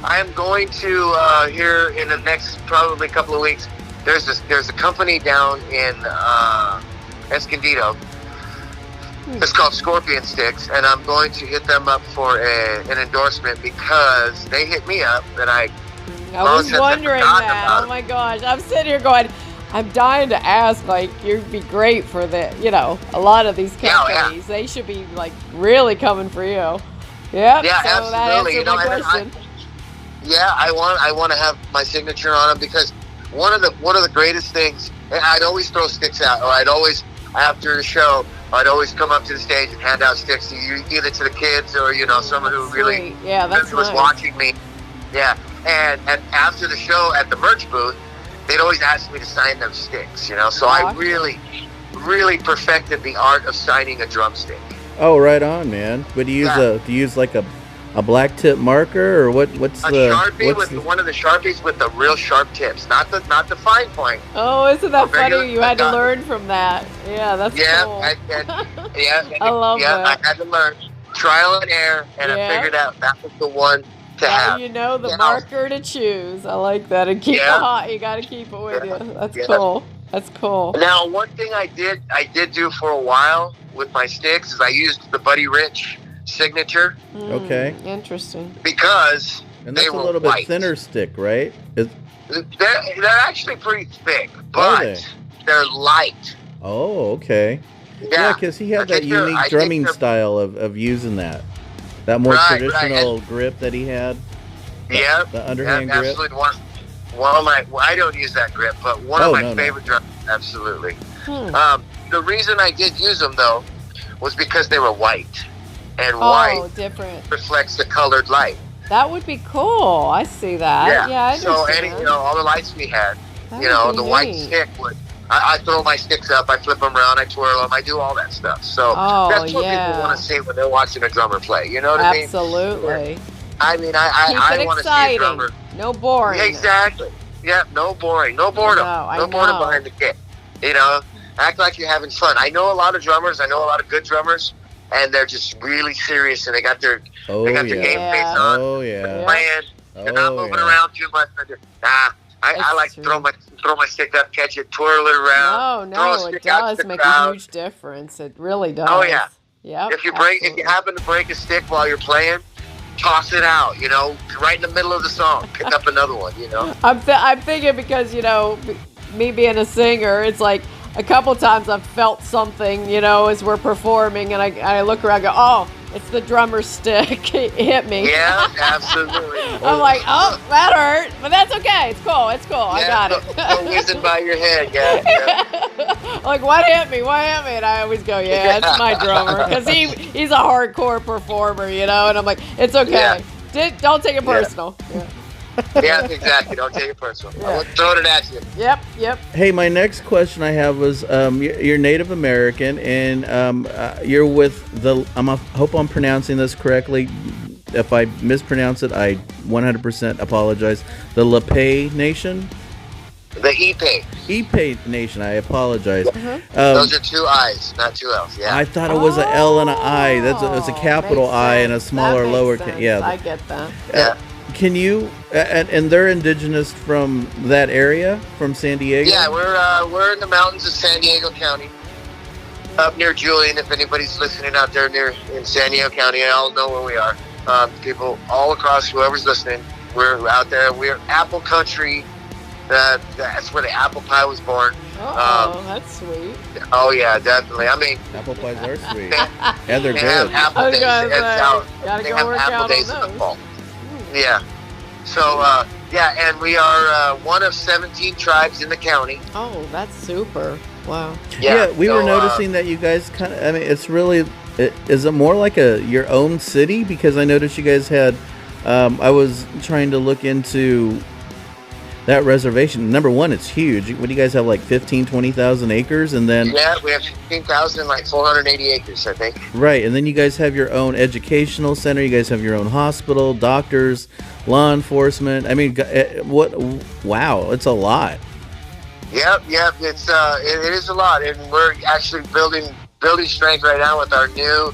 I am going to, here in the next probably couple of weeks, there's a company down in Escondido. It's called Scorpion Sticks, and I'm going to hit them up for an endorsement because they hit me up, and I was wondering that. Oh my gosh. I'm sitting here going, I'm dying to ask, like, you'd be great for a lot of these companies. They should be, like, really coming for you. Yep. Yeah, so absolutely. That answered my question. I want to have my signature on them because one of the greatest things, and I'd always throw sticks out, or I'd always, after the show, I'd always come up to the stage and hand out sticks to either to the kids or, someone who really was watching me. Yeah. And after the show at the merch booth, they'd always ask me to sign them sticks, So I really, really perfected the art of signing a drumstick. Oh, right on, man. But do you use like a black tip marker or what's a the Sharpie with one of the Sharpies with the real sharp tips, not the fine point. Oh, isn't that funny? You had to learn from that. Yeah, that's cool. I love that. I had to learn trial and error, and I figured out that was the one to have. The marker to choose. I like that. And keep it hot. You got to keep it with you. That's cool. That's cool. Now, one thing I did do for a while with my sticks is I used the Buddy Rich signature. Okay. Interesting. Because and that's they were a little white. bit thinner stick, right? They're actually pretty thick, but they're light. Oh, okay. Yeah, because he had that unique drumming style of using that more traditional grip that he had. Yeah, the underhand grip. Absolutely. One of my, I don't use that grip, but one of my favorite drums. Absolutely. The reason I did use them though was because they were white, and white different reflects the colored light. That would be cool. I see that. Yeah, I so all the lights we had, the white stick would. I throw my sticks up, I flip them around, I twirl them, I do all that stuff. So that's what people want to see when they're watching a drummer play. You know what I mean? Absolutely. I mean, I want to see a drummer. No boring. Exactly. Yeah, no boring. No boredom. No boredom behind the kit. Act like you're having fun. I know a lot of drummers. I know a lot of good drummers, and they're just really serious, and they got their their game face on. Oh, yeah. Playing. They're not moving around too much. I like to throw my stick up, catch it, twirl it around. No, it does make a huge difference. It really does. Oh yeah. Yeah. If you happen to break a stick while you're playing, toss it out. Right in the middle of the song, pick up another one. I'm thinking because me being a singer, it's like a couple times I've felt something, as we're performing, and I look around and go, oh, It's the drummer stick. It hit me. Yeah, absolutely. I'm like, oh, that hurt, but that's okay. It's cool. It's cool. I got it. Go whizzing by your head, yeah. Like, what hit me? What hit me? And I always go, yeah, it's my drummer, because he's a hardcore performer, you know. And I'm like, it's okay. Yeah. Don't take it personal. Yeah. Yeah, exactly. Don't take it personal. I won't throw it at you. Yep. Hey, my next question I have was, you're Native American, and you're with the. I hope I'm pronouncing this correctly. If I mispronounce it, I 100% apologize. The Lepe Nation. The Ipe. Ipe Nation. I apologize. Those are two I's, not two L's. Yeah. I thought it was an L and an I. It's a capital I and a smaller lower. Yeah. I get that. Yeah. Can you? And they're indigenous from that area, from San Diego. Yeah, we're in the mountains of San Diego County, up near Julian. If anybody's listening out there in San Diego County, I all know where we are. People all across, whoever's listening, we're out there. We're apple country. That's where the apple pie was born. Oh, that's sweet. Oh yeah, definitely. I mean, apple pies are sweet, and they're they good. have apple days. They have work apple out days on in the fall. Yeah. So, and we are one of 17 tribes in the county. Oh, that's super. Wow. Yeah, we were noticing that you guys kind of, I mean, it's really, is it more like your own city? Because I noticed you guys had, I was trying to look into that reservation. Number one, it's huge. What do you guys have, like 15, 20,000 acres? And then... Yeah, we have 15,000, like 480 acres, I think. Right, and then you guys have your own educational center. You guys have your own hospital, doctors, law enforcement. I mean, wow, it's a lot. Yep, it's it is a lot, and we're actually building strength right now with our new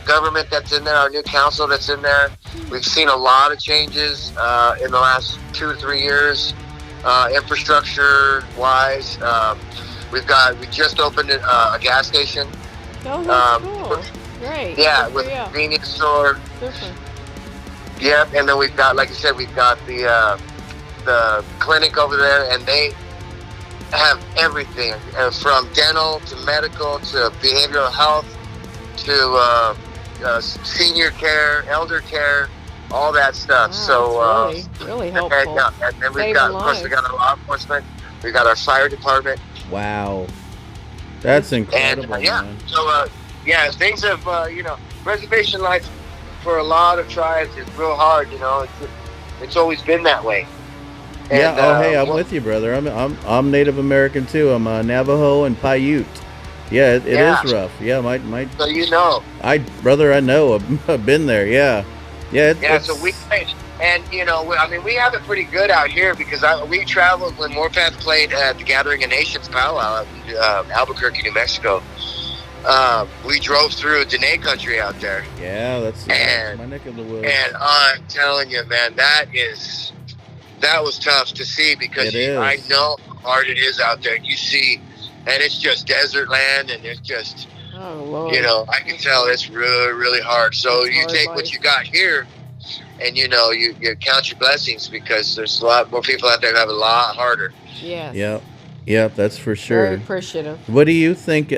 government that's in there, our new council that's in there. We've seen a lot of changes in the last 2 or 3 years, infrastructure wise. We just opened a gas station. Oh, that's cool. Great. Yeah, with a convenience store. Super. Yep, and then we've got, like I said, we've got the clinic over there, and they have everything from dental to medical to behavioral health to senior care, elder care, all that stuff. Wow, so really helpful. And then we've got, of course, we got our law enforcement, we got our fire department. Wow, that's incredible. And, man. So things have reservation life for a lot of tribes is real hard. It's always been that way. And, yeah. Hey, I'm with you, brother. I'm Native American too. I'm Navajo and Paiute. Yeah, it is rough. Yeah, my. So I know. I've been there. Yeah. So we have it pretty good out here because we traveled when Warpath played at the Gathering of Nations powwow in Albuquerque, New Mexico. We drove through Dene country out there. Yeah, that's my neck of the woods. And I'm telling you, man, that was tough to see because I know how hard it is out there. You see, and it's just desert land, and it's just, oh, Lord. I can tell it's really, really hard. So it's you hard take life. what you got here, and you count your blessings because there's a lot more people out there who have it a lot harder. Yes. Yep, that's for sure. Very appreciative. What do you think?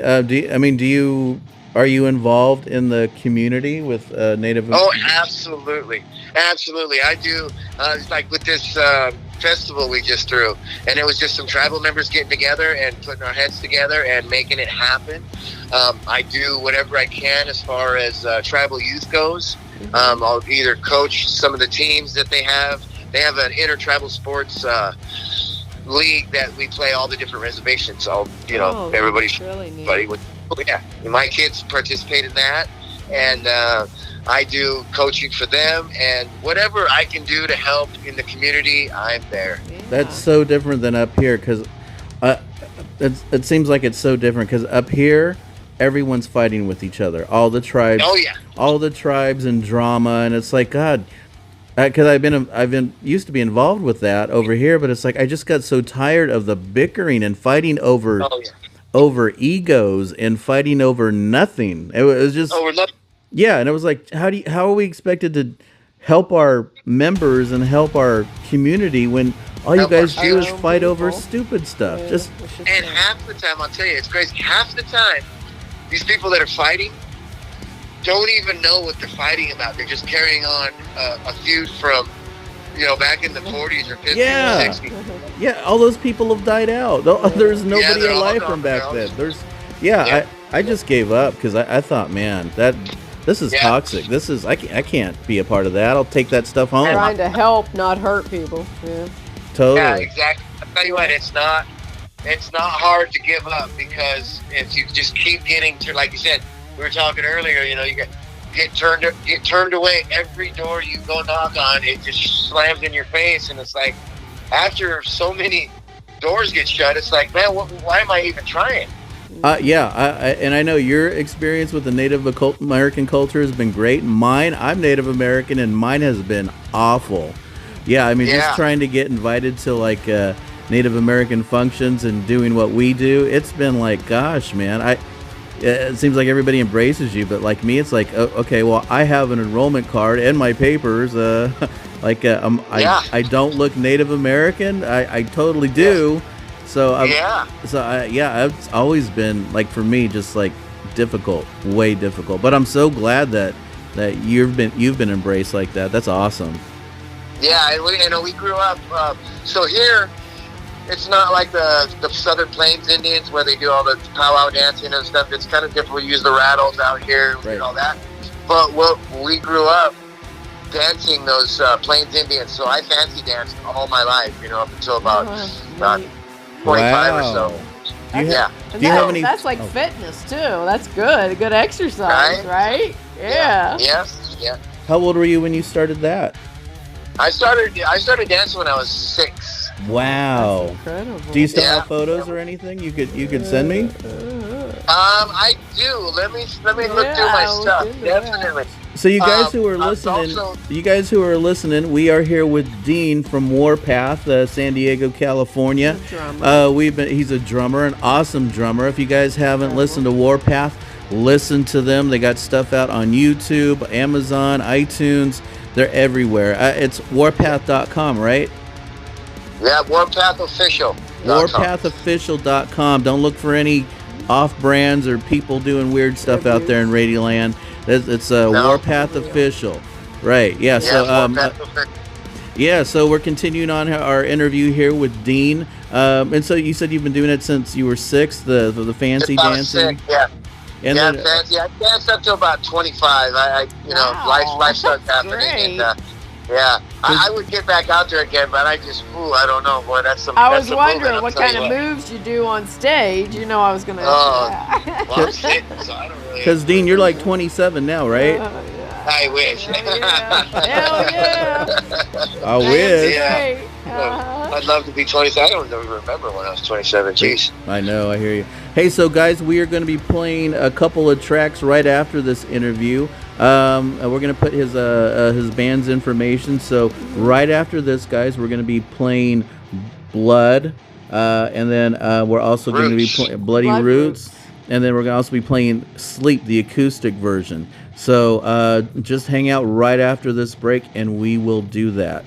Are you involved in the community with Native? Oh, absolutely. I do. Like with this festival we just threw, and it was just some tribal members getting together and putting our heads together and making it happen. I do whatever I can as far as tribal youth goes. I'll either coach some of the teams that they have. They have an intertribal sports league that we play all the different reservations. Everybody's really neat. My kids participate in that, and I do coaching for them, and whatever I can do to help in the community, I'm there. Yeah. That's so different than up here because it seems like it's so different because up here everyone's fighting with each other, all the tribes. Oh yeah, all the tribes and drama, and it's like, God, because I've been used to be involved with that over here, but it's like I just got so tired of the bickering and fighting over egos and fighting over nothing. It was just over nothing. Yeah, and it was like, how are we expected to help our members and help our community when all you guys do is fight over stupid stuff? And half the time, I'll tell you, it's crazy. Half the time, these people that are fighting, don't even know what they're fighting about. They're just carrying on a feud from, back in the 40s or 50s Yeah. or 60s. Yeah, all those people have died out. There's nobody they're all alive gone, from back they're all then. just- I just gave up because I thought, man, this is toxic. I can't be a part of that. I'll take that stuff home. Trying to help, not hurt people. Yeah. Totally. Yeah, exactly. I'll tell you what, it's not hard to give up, because if you just keep getting to, like you said, we were talking earlier, you get turned away. Every door you go knock on, it just slams in your face, and it's like, after so many doors get shut, it's like, man, why am I even trying? And I know your experience with the Native American culture has been great. I'm Native American, and mine has been awful. Yeah, I mean, just trying to get invited to like Native American functions and doing what we do, it's been like, gosh, man, it seems like everybody embraces you, but like me, it's like, okay, well, I have an enrollment card and my papers. I don't look Native American. I totally do. So it's always been like, for me, just like difficult, way difficult. But I'm so glad that you've been embraced like that. That's awesome. Yeah, and we grew up. So here, it's not like the Southern Plains Indians where they do all the powwow dancing and stuff. It's kind of different. We use the rattles out here and all that. But we grew up dancing those Plains Indians. So I fancy danced all my life, up until about 25 or so. Do you have any? That's like fitness too. That's good. Good exercise, right? Yeah. Yes. Yeah. How old were you when you started that? I started dancing when I was 6. Wow. That's incredible. Do you still have photos or anything you could send me? I do. Let me look through my stuff. Definitely. So you guys who are listening, we are here with Dean from Warpath, San Diego, California. He's a drummer, an awesome drummer. If you guys haven't listened to Warpath, listen to them. They got stuff out on YouTube, Amazon, iTunes. They're everywhere. It's warpath.com, right? Yeah, Warpath Official. Warpathofficial.com. Don't look for any off-brands or people doing weird stuff out there in Radioland. It's Warpath Official. Right, yeah. So we're continuing on our interview here with Dean. And so you said you've been doing it since you were 6, the fancy dancing? 6, yeah. And fancy. I danced up to about 25. Life starts happening. Great. And, I would get back out there again, but I don't know. Boy, that's some. I was wondering what kind of moves you do on stage. I was going to ask you that. Well, I'm sitting, so I don't really. Because, Dean, you're like 27 now, right? I wish. Hell yeah. I wish. Yeah. I'd love to be 27. I don't even remember when I was 27. Jeez. I know. I hear you. Hey, so guys, we are going to be playing a couple of tracks right after this interview. We're going to put his band's information. So right after this, guys, we're going to be playing Blood, and then we're also going to be playing Bloody Roots, and then we're going to also be playing Sleep, the acoustic version. So just hang out right after this break, and we will do that.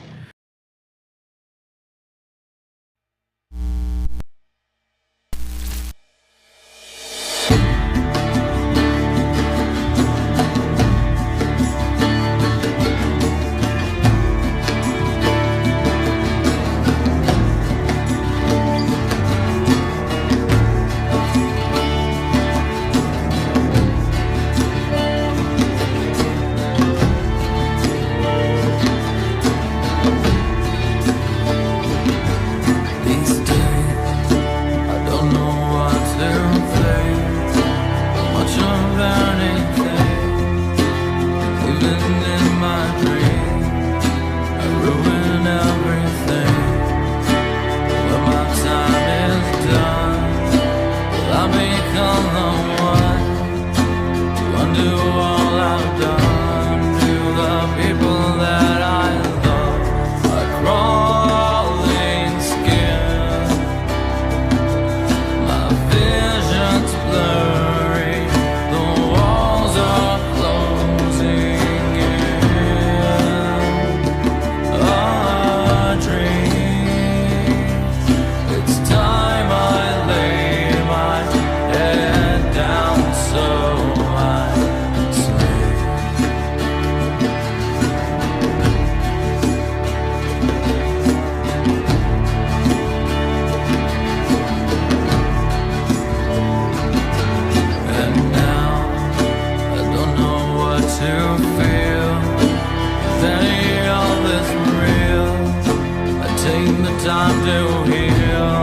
heal.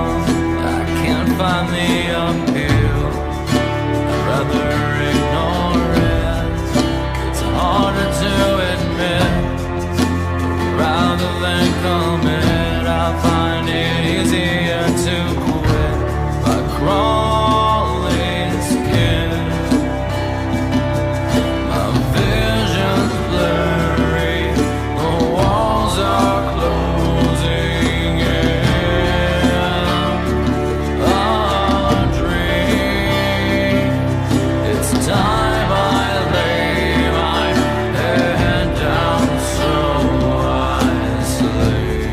I can't find the appeal. I'd rather ignore it. It's harder to admit. Rather than commit, I find it easier to quit by crawling skin. My vision's blurry, the walls are closing in. A dream, it's time I lay my head down so I sleep.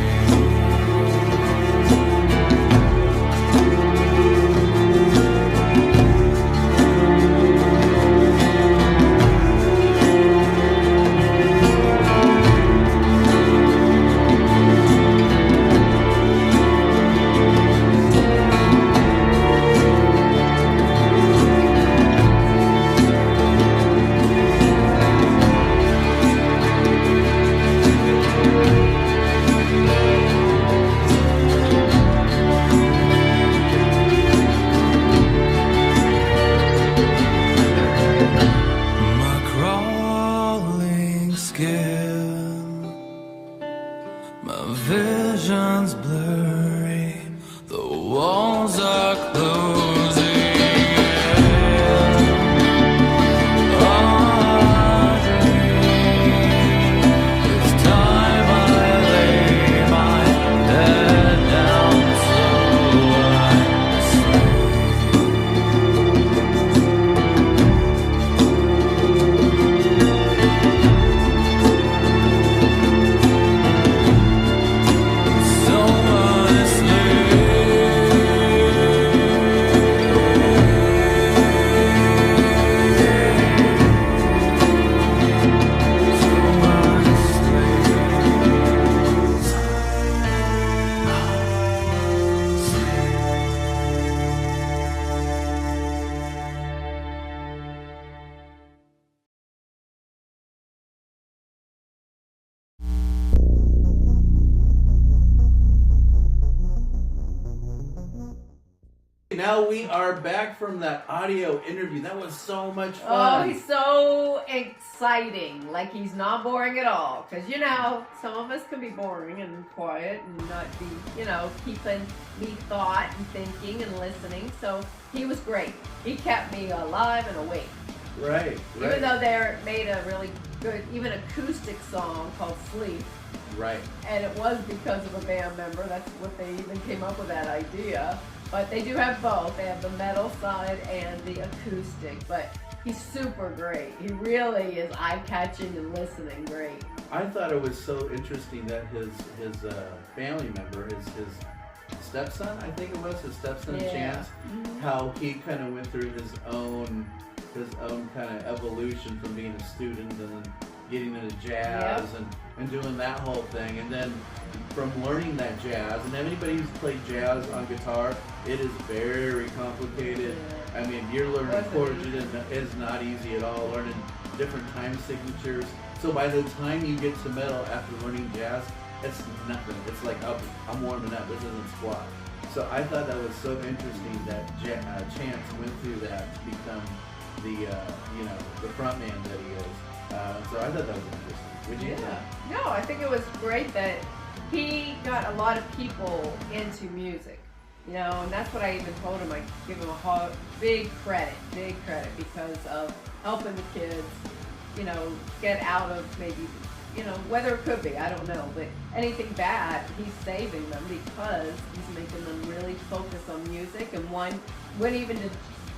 My crawling skin, my vision's blurry, the walls are closing in. A dream, it's time I lay my head down so I so Now we are back from that audio interview. That was so much Oh, fun. he's so exciting. Like, he's not boring at all. Because, you know, some of us can be boring and quiet and not be, you know, keeping me thought and thinking and listening. So he was great. He kept me alive and awake. Right. Even though they made a really good, even acoustic song called Sleep. Right. And it was because of a band member. That's what they even came up with that idea. But they do have both. They have the metal side and the acoustic. But he's super great. He really is eye-catching and listening great. I thought it was so interesting that his family member, his stepson, I think it was, his stepson Chance, how he kind of went through his own kind of evolution from being a student and then getting into jazz and doing that whole thing. And then from learning that jazz, and anybody who's played jazz on guitar, it is very complicated. I mean, you're learning chords, it is not easy at all, learning different time signatures. So by the time you get to metal after learning jazz, it's nothing. It's like, oh, I'm warming up, this isn't squat. So I thought that was so interesting that Chance went through that to become the the front man that he is. So I thought that was interesting. Would you think? No, I think it was great that he got a lot of people into music. You know, and that's what I even told him. I give him a big credit because of helping the kids, you know, get out of maybe, you know, whether it could be, I don't know, but anything bad, he's saving them because he's making them really focus on music. And one went even to,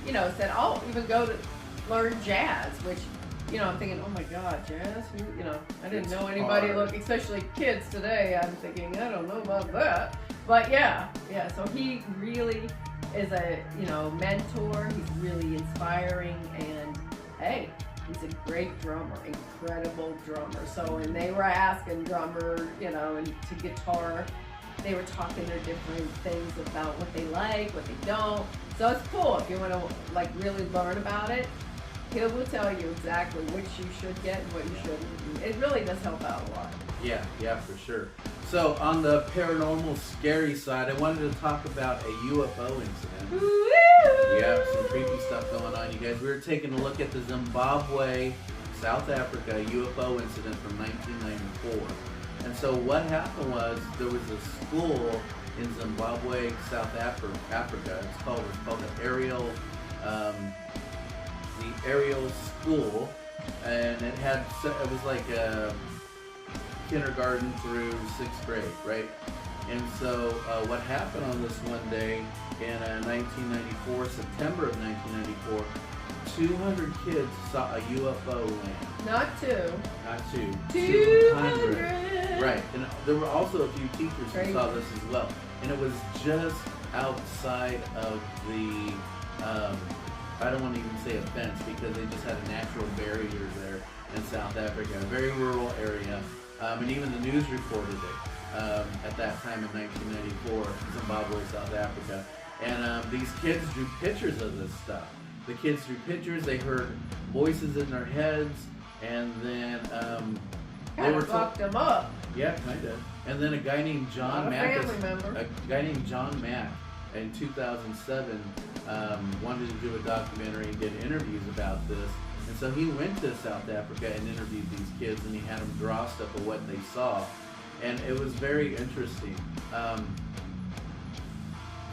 you know, said, oh, even go to learn jazz, which, you know, I'm thinking, oh my God, jazz? You know, I didn't know anybody especially kids today. I'm thinking, I don't know about that. But yeah, so he really is a, you know, mentor. He's really inspiring, and hey, he's a great drummer, incredible drummer. So, and they were asking drummer, you know, and to guitar, they were talking their different things about what they like, what they don't. So it's cool if you want to like really learn about it. He will tell you exactly which you should get and what you shouldn't. It really does help out a lot. Yeah, for sure. So on the paranormal scary side, I wanted to talk about a UFO incident. Yeah, some creepy stuff going on, you guys. We were taking a look at the Zimbabwe, South Africa UFO incident from 1994. And so what happened was there was a school in Zimbabwe, South Africa. It's called the Aerial School, and it was like a kindergarten through 6th grade, right? And so what happened on this one day in 1994, September of 1994, 200 kids saw a UFO land. Not two. Not two. 200. Right. And there were also a few teachers who saw this as well. And it was just outside of the, I don't want to even say a fence because they just had a natural barrier there in South Africa, a very rural area. And even the news reported it at that time in 1994, Zimbabwe, South Africa. And these kids drew pictures of this stuff. The kids drew pictures, they heard voices in their heads, and then they were fucked them up. Yeah, kind of. And then a guy named John Mack, in 2007 wanted to do a documentary and did interviews about this. And so he went to South Africa and interviewed these kids, and he had them draw stuff of what they saw. And it was very interesting.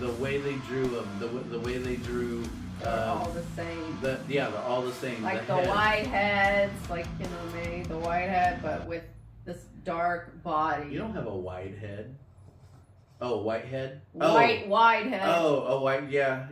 The way they drew them, the way they drew... They're all the same. They're all the same. Like the white heads, like, you know me, the white head, but with this dark body. You don't have a white head. Oh, white head? Wide head. Oh, white, yeah.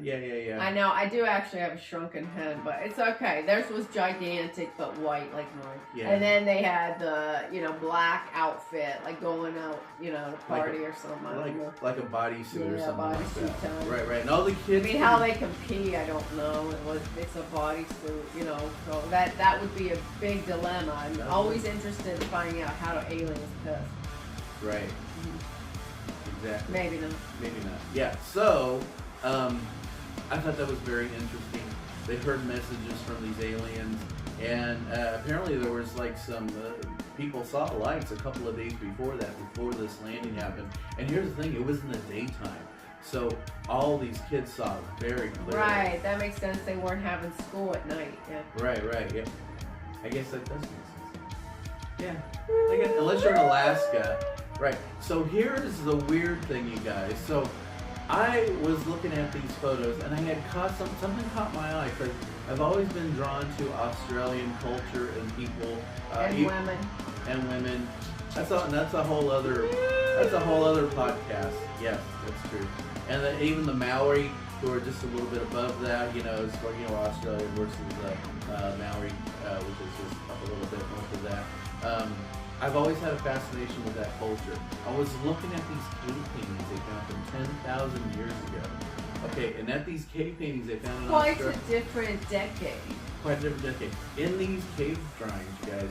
I know, I do actually have a shrunken head, but it's okay. Theirs was gigantic, but white, like mine. Yeah. And then they had the, black outfit, like going out, to party or something. Like a bodysuit or something bodysuit like that. time. Right. And all the kids... I mean, how they can pee, I don't know. It's a bodysuit, so that would be a big dilemma. I'm always interested in finding out how do aliens piss. Right. Exactly. Maybe not. Yeah, so I thought that was very interesting. They heard messages from these aliens, and apparently there was like some people saw lights a couple of days before this landing happened. And here's the thing, it was in the daytime. So all these kids saw it very clearly. Right, that makes sense. They weren't having school at night. Yeah. Right, yeah. I guess that does make sense. Yeah. Unless you're in Alaska. Right. So here's the weird thing, you guys. So I was looking at these photos, and I had something caught my eye because I've always been drawn to Australian culture and people and women. And women. That's a whole other podcast. Yes, that's true. And even the Maori, who are just a little bit above that, as for Australia versus Maori, which is just up a little bit north of that. I've always had a fascination with that culture. I was looking at these cave paintings they found from 10,000 years ago. Okay, and at these cave paintings they found in Australia. Quite a different decade. Quite a different decade. In these cave drawings, you guys,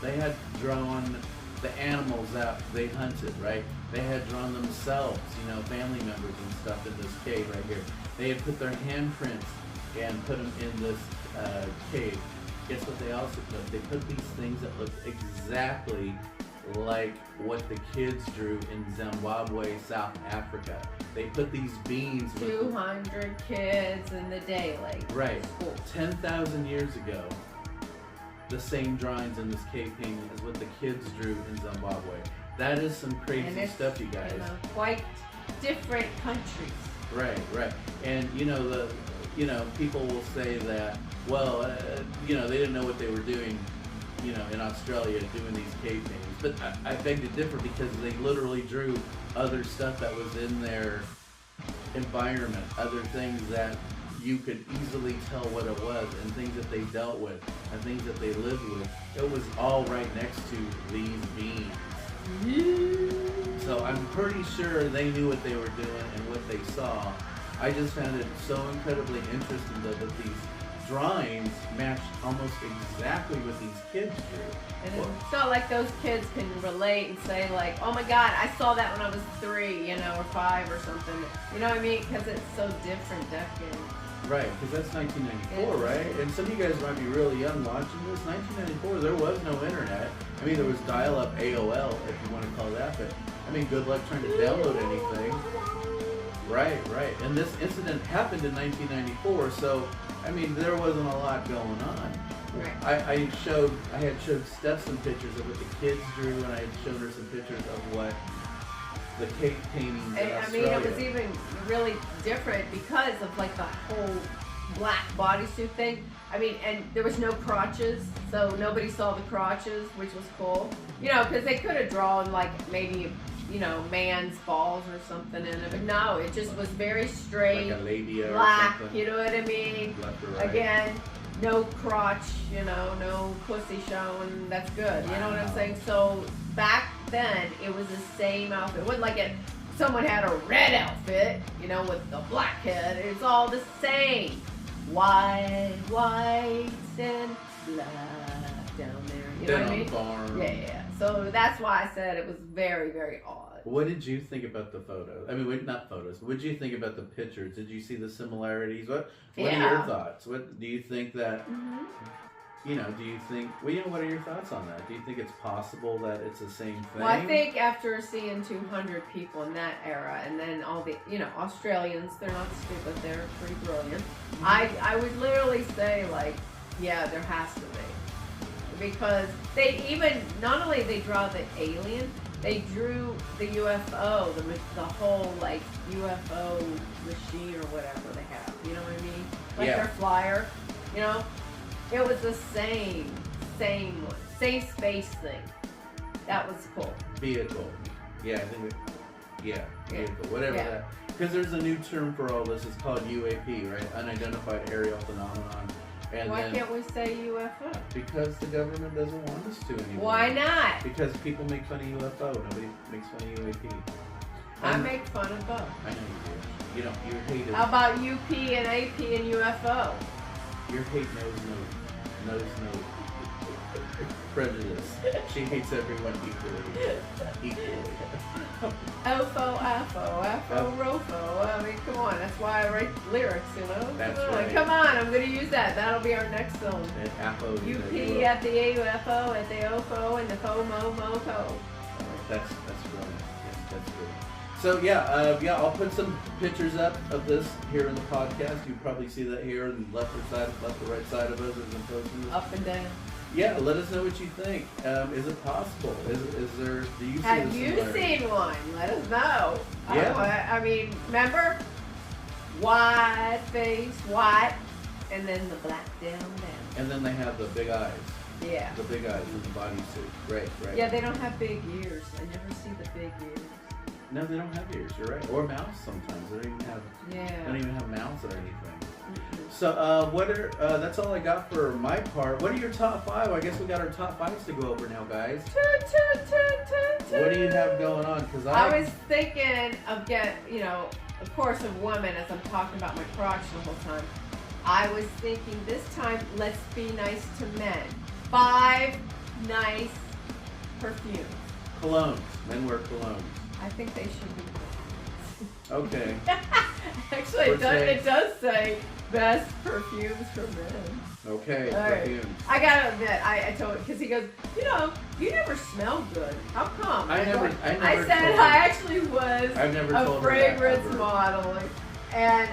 they had drawn the animals that they hunted, right? They had drawn themselves, family members and stuff in this cave right here. They had put their handprints and put them in this cave. Guess what they also put? They put these things that looked exactly like what the kids drew in Zimbabwe, South Africa. They put these beans 200 kids in the daily. Right. 10,000 years ago, the same drawings in this cave painting as what the kids drew in Zimbabwe. That is some crazy stuff, you guys. Quite different countries. Right. And people will say that, well, they didn't know what they were doing, in Australia doing these cave paintings. But I beg to differ because they literally drew other stuff that was in their environment, other things that you could easily tell what it was, and things that they dealt with, and things that they lived with. It was all right next to these beings. So I'm pretty sure they knew what they were doing and what they saw. I just found it so incredibly interesting though that these drawings matched almost exactly what these kids drew. And it's not like those kids can relate and say like, oh my God, I saw that when I was 3, you know, or 5 or something. You know what I mean? Because it's so different decade. Right, because that's 1994, right? And some of you guys might be really young watching this. 1994, there was no internet. I mean, there was dial-up AOL, if you want to call that, but I mean, good luck trying to download anything. Right. And this incident happened in 1994, so I mean, there wasn't a lot going on. Right. I had showed Steph some pictures of what the kids drew, and I had shown her some pictures of what the cave paintings in Australia. I mean, it was even really different because of like the whole black bodysuit thing. I mean, and there was no crotches, so nobody saw the crotches, which was cool. You know, because they could have drawn like maybe, you know, man's balls or something in it, but no, it just was very straight, like a labia black. or something. You know what I mean? Left or right. Again, no crotch, you know, no pussy showing. That's good. You know what I'm saying? So back then, it was the same outfit. It wasn't like someone had a red outfit, you know, with the black head. It's all the same. White and black down there. You know what I mean? Farm. Yeah. So that's why I said it was very, very odd. What did you think about the photo? I mean, not photos. What did you think about the pictures? Did you see the similarities? What are your thoughts? What do you think that? You know, do you think? Well, you know, what are your thoughts on that? Do you think it's possible that it's the same thing? Well, I think after seeing 200 people in that era, and then all the, you know, Australians, they're not stupid, they're pretty brilliant. I would literally say, like, yeah, there has to be. Because they even, not only they draw the alien, they drew the UFO, the whole, like, UFO machine or whatever they have. You know what I mean? Like their flyer, you know? It was the same one, same space thing. That was cool. Vehicle. Yeah, I think vehicle, whatever that. Because there's a new term for all this. It's called UAP, right? Unidentified aerial phenomenon. And why can't we say UFO? Because the government doesn't want us to anymore. Why not? Because people make fun of UFO. Nobody makes fun of UAP. I make fun of both. I know you do. You don't. You hate it. How about UP and AP and UFO? Your hate knows no prejudice. She hates everyone equally. Ofo, afo, rofo. I mean, come on. That's why I write lyrics, you know? That's come on, right. Come on, I'm going to use that. That'll be our next song. And AFO. UP at the AUFO, at the OFO, and the FOMO. That's brilliant. Yes, that's good. So I'll put some pictures up of this here in the podcast. You probably see that here on the left or right side of us as I'm posting this. Up and down. Yeah, let us know what you think. Is it possible? Is there? Do you see? Have you seen one? Let us know. Yeah. I mean, remember, white face, white, and then the black down. And then they have the big eyes. Yeah. The big eyes in the bodysuit. Right. Yeah, they don't have big ears. I never see the big ears. No, they don't have ears. You're right. Or mouths sometimes. They don't even have. Yeah. They don't even have mouths or anything. So, that's all I got for my part. What are your top 5? I guess we got our top 5s to go over now, guys. What do you have going on? Because I was thinking of of course, of women as I'm talking about my crotch the whole time. I was thinking this time, let's be nice to men. 5 nice perfumes. Colognes. Men wear colognes. I think they should be. Okay. Actually, it does say best perfumes for men. Okay, all right. perfumes. I gotta admit, I told him, because he goes, you never smell good. How come? I said I actually was a fragrance model. And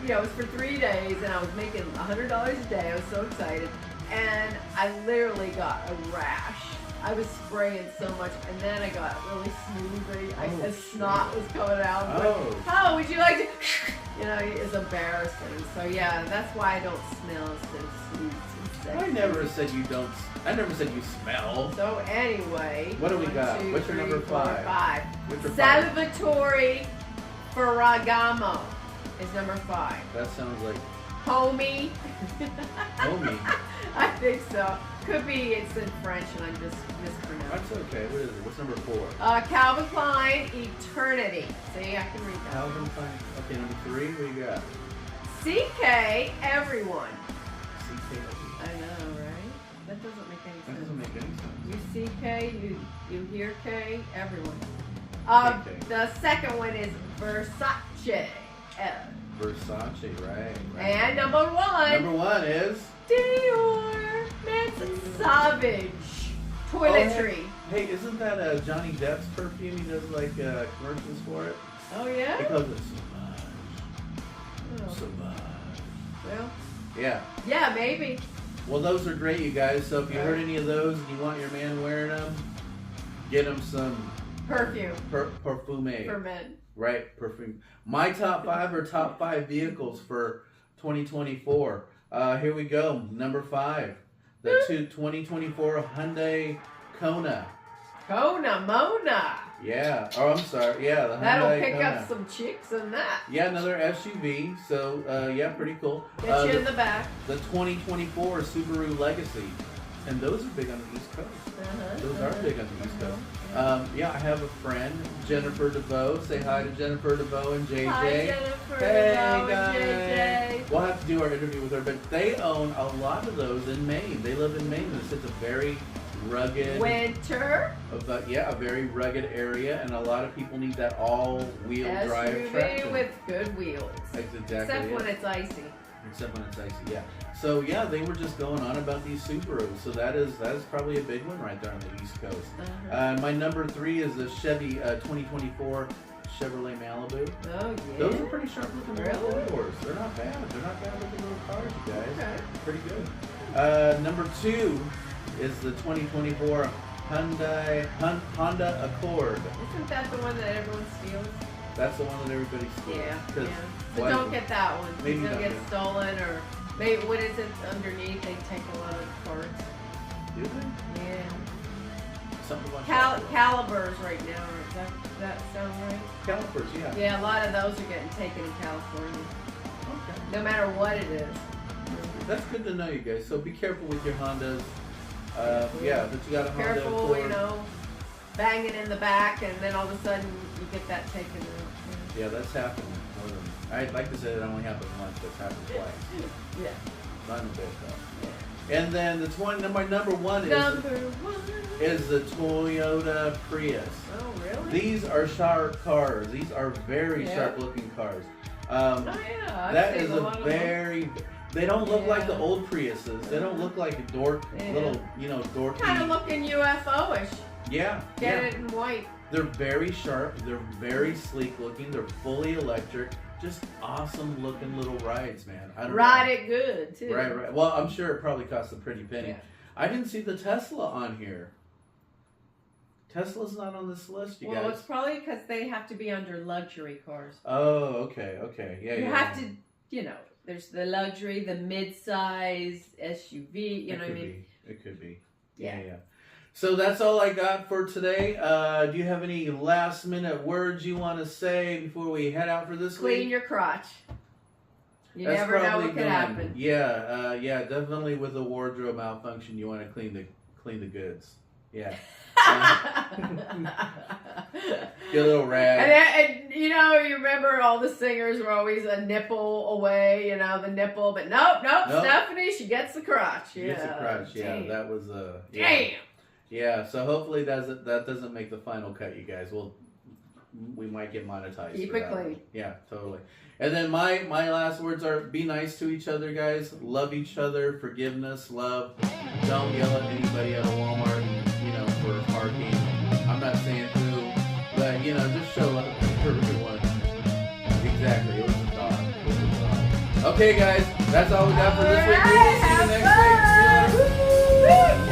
it was for 3 days, and I was making $100 a day. I was so excited. And I literally got a rash. I was spraying so much, and then I got really smoothie. The snot was coming out. Like, would you like to? It's embarrassing. So yeah, that's why I don't smell so sweet and sexy. I never said you don't. I never said you smell. So anyway, what do we got? What's your number 5? Salvatore Ferragamo is number 5. That sounds like homie. Homie. I think so. Could be it's in French and I'm just mispronouncing. That's okay. What is it? What's number 4? Calvin Klein, Eternity. See, I can read that. Calvin Klein. Okay, number 3. What do you got? CK, Everyone. C-K-O-E. I know, right? That doesn't make any That sense. doesn't make any sense. You see K, you hear K, everyone. Okay. The second one is Versace. Versace, right. And number one. Number one is... Dior. That's Savage. Toiletry. Hey, isn't that Johnny Depp's perfume? He does like commercials for it. Oh, yeah? Because it's so much. Well, Yeah. yeah, maybe. Well, those are great, you guys. So if you heard any of those and you want your man wearing them, get him some Perfume. perfume. For men. Right, perfume. My top 5 are top 5 vehicles for 2024. Here we go. Number 5, the 2024 Hyundai Kona. Kona Mona. Yeah. Oh, I'm sorry. Yeah, the Hyundai That'll pick Kona. up some chicks in that. Yeah, another SUV. So, yeah, pretty cool. Get you in the back. The 2024 Subaru Legacy. And those are big on the East Coast. Those are big on the East Coast. Yeah, I have a friend, Jennifer DeVoe. Say hi to Jennifer DeVoe and JJ. Hi, Jennifer Hey, DeVoe guys. and JJ. We'll have to do our interview with her, but they own a lot of those in Maine. They live in Maine. It's a very rugged, Winter. a very rugged area, and a lot of people need that all-wheel drive SUV traction. with good wheels. That's exactly Except it. when it's icy. Except when it's icy, yeah. So yeah, they were just going on about these Subarus. So that is probably a big one right there on the East Coast. My number 3 is the Chevy 2024 Chevrolet Malibu. Oh, yeah. Those are pretty sharp looking little Really? four-doors. They're not bad. They're not bad looking little cars, you guys. Okay. Pretty good. Number 2 is the 2024 Honda Accord. Isn't that the one that everyone steals? That's the one that everybody steals. Yeah. 'Cause So why- don't get that one. Maybe They'll not, get yeah. stolen or maybe what is it underneath? They take a lot of parts. Do they? Yeah. Something about Calibers right now. Does that sound right? calipers, yeah. Yeah, a lot of those are getting taken in California. Okay. No matter what it is. That's good to know, you guys. So be careful with your Hondas. Yeah, but you got a Honda Careful, Accord. you know, banging in the back and then all of a sudden you get that taken out. Yeah, that's happened. More than, I'd like to say that only happened once, but it's happened twice. Yeah. Not in both though. And then my number one is the Toyota Prius. Oh, really? These are sharp cars. These are very Yeah. sharp looking cars. Oh, yeah. I've That seen is a a lot of them. very. They don't look like the Yeah. old Priuses. They don't look like a dorky. Kind of looking UFO-ish. Yeah. Get yeah. it in white. They're very sharp. They're very sleek looking. They're fully electric. Just awesome looking little rides, man. I don't Ride know. it good, too. Right. Well, I'm sure it probably costs a pretty penny. Yeah. I didn't see the Tesla on here. Tesla's not on this list, you Well, guys. it's probably because they have to be under luxury cars. Oh, okay. Yeah, You yeah. have to, you know, there's the luxury, the mid-size SUV, you know what I mean? It could be. Yeah. Yeah. So that's all I got for today. Do you have any last minute words you want to say before we head out for this week? Clean your crotch. You That's never know probably what could done. happen. Yeah, definitely with a wardrobe malfunction, you want to clean the goods. Yeah. Get a little rag. And you know, you remember all the singers were always a nipple away, you know, the nipple, but nope. Stephanie, she gets the crotch. She gets the crotch. Yeah, Damn. that was yeah. Damn. Yeah, so hopefully that doesn't make the final cut, you guys. We might get monetized. Keep for it that clean. one. Yeah, totally. And then my last words are: be nice to each other, guys. Love each other. Forgiveness, love. Don't yell at anybody at a Walmart, you know, for parking. I'm not saying who, but you know, just show up for everyone. Exactly. It was a dog. It was a dog. Okay, guys, that's all we got for this week. We will see you next week. Woo!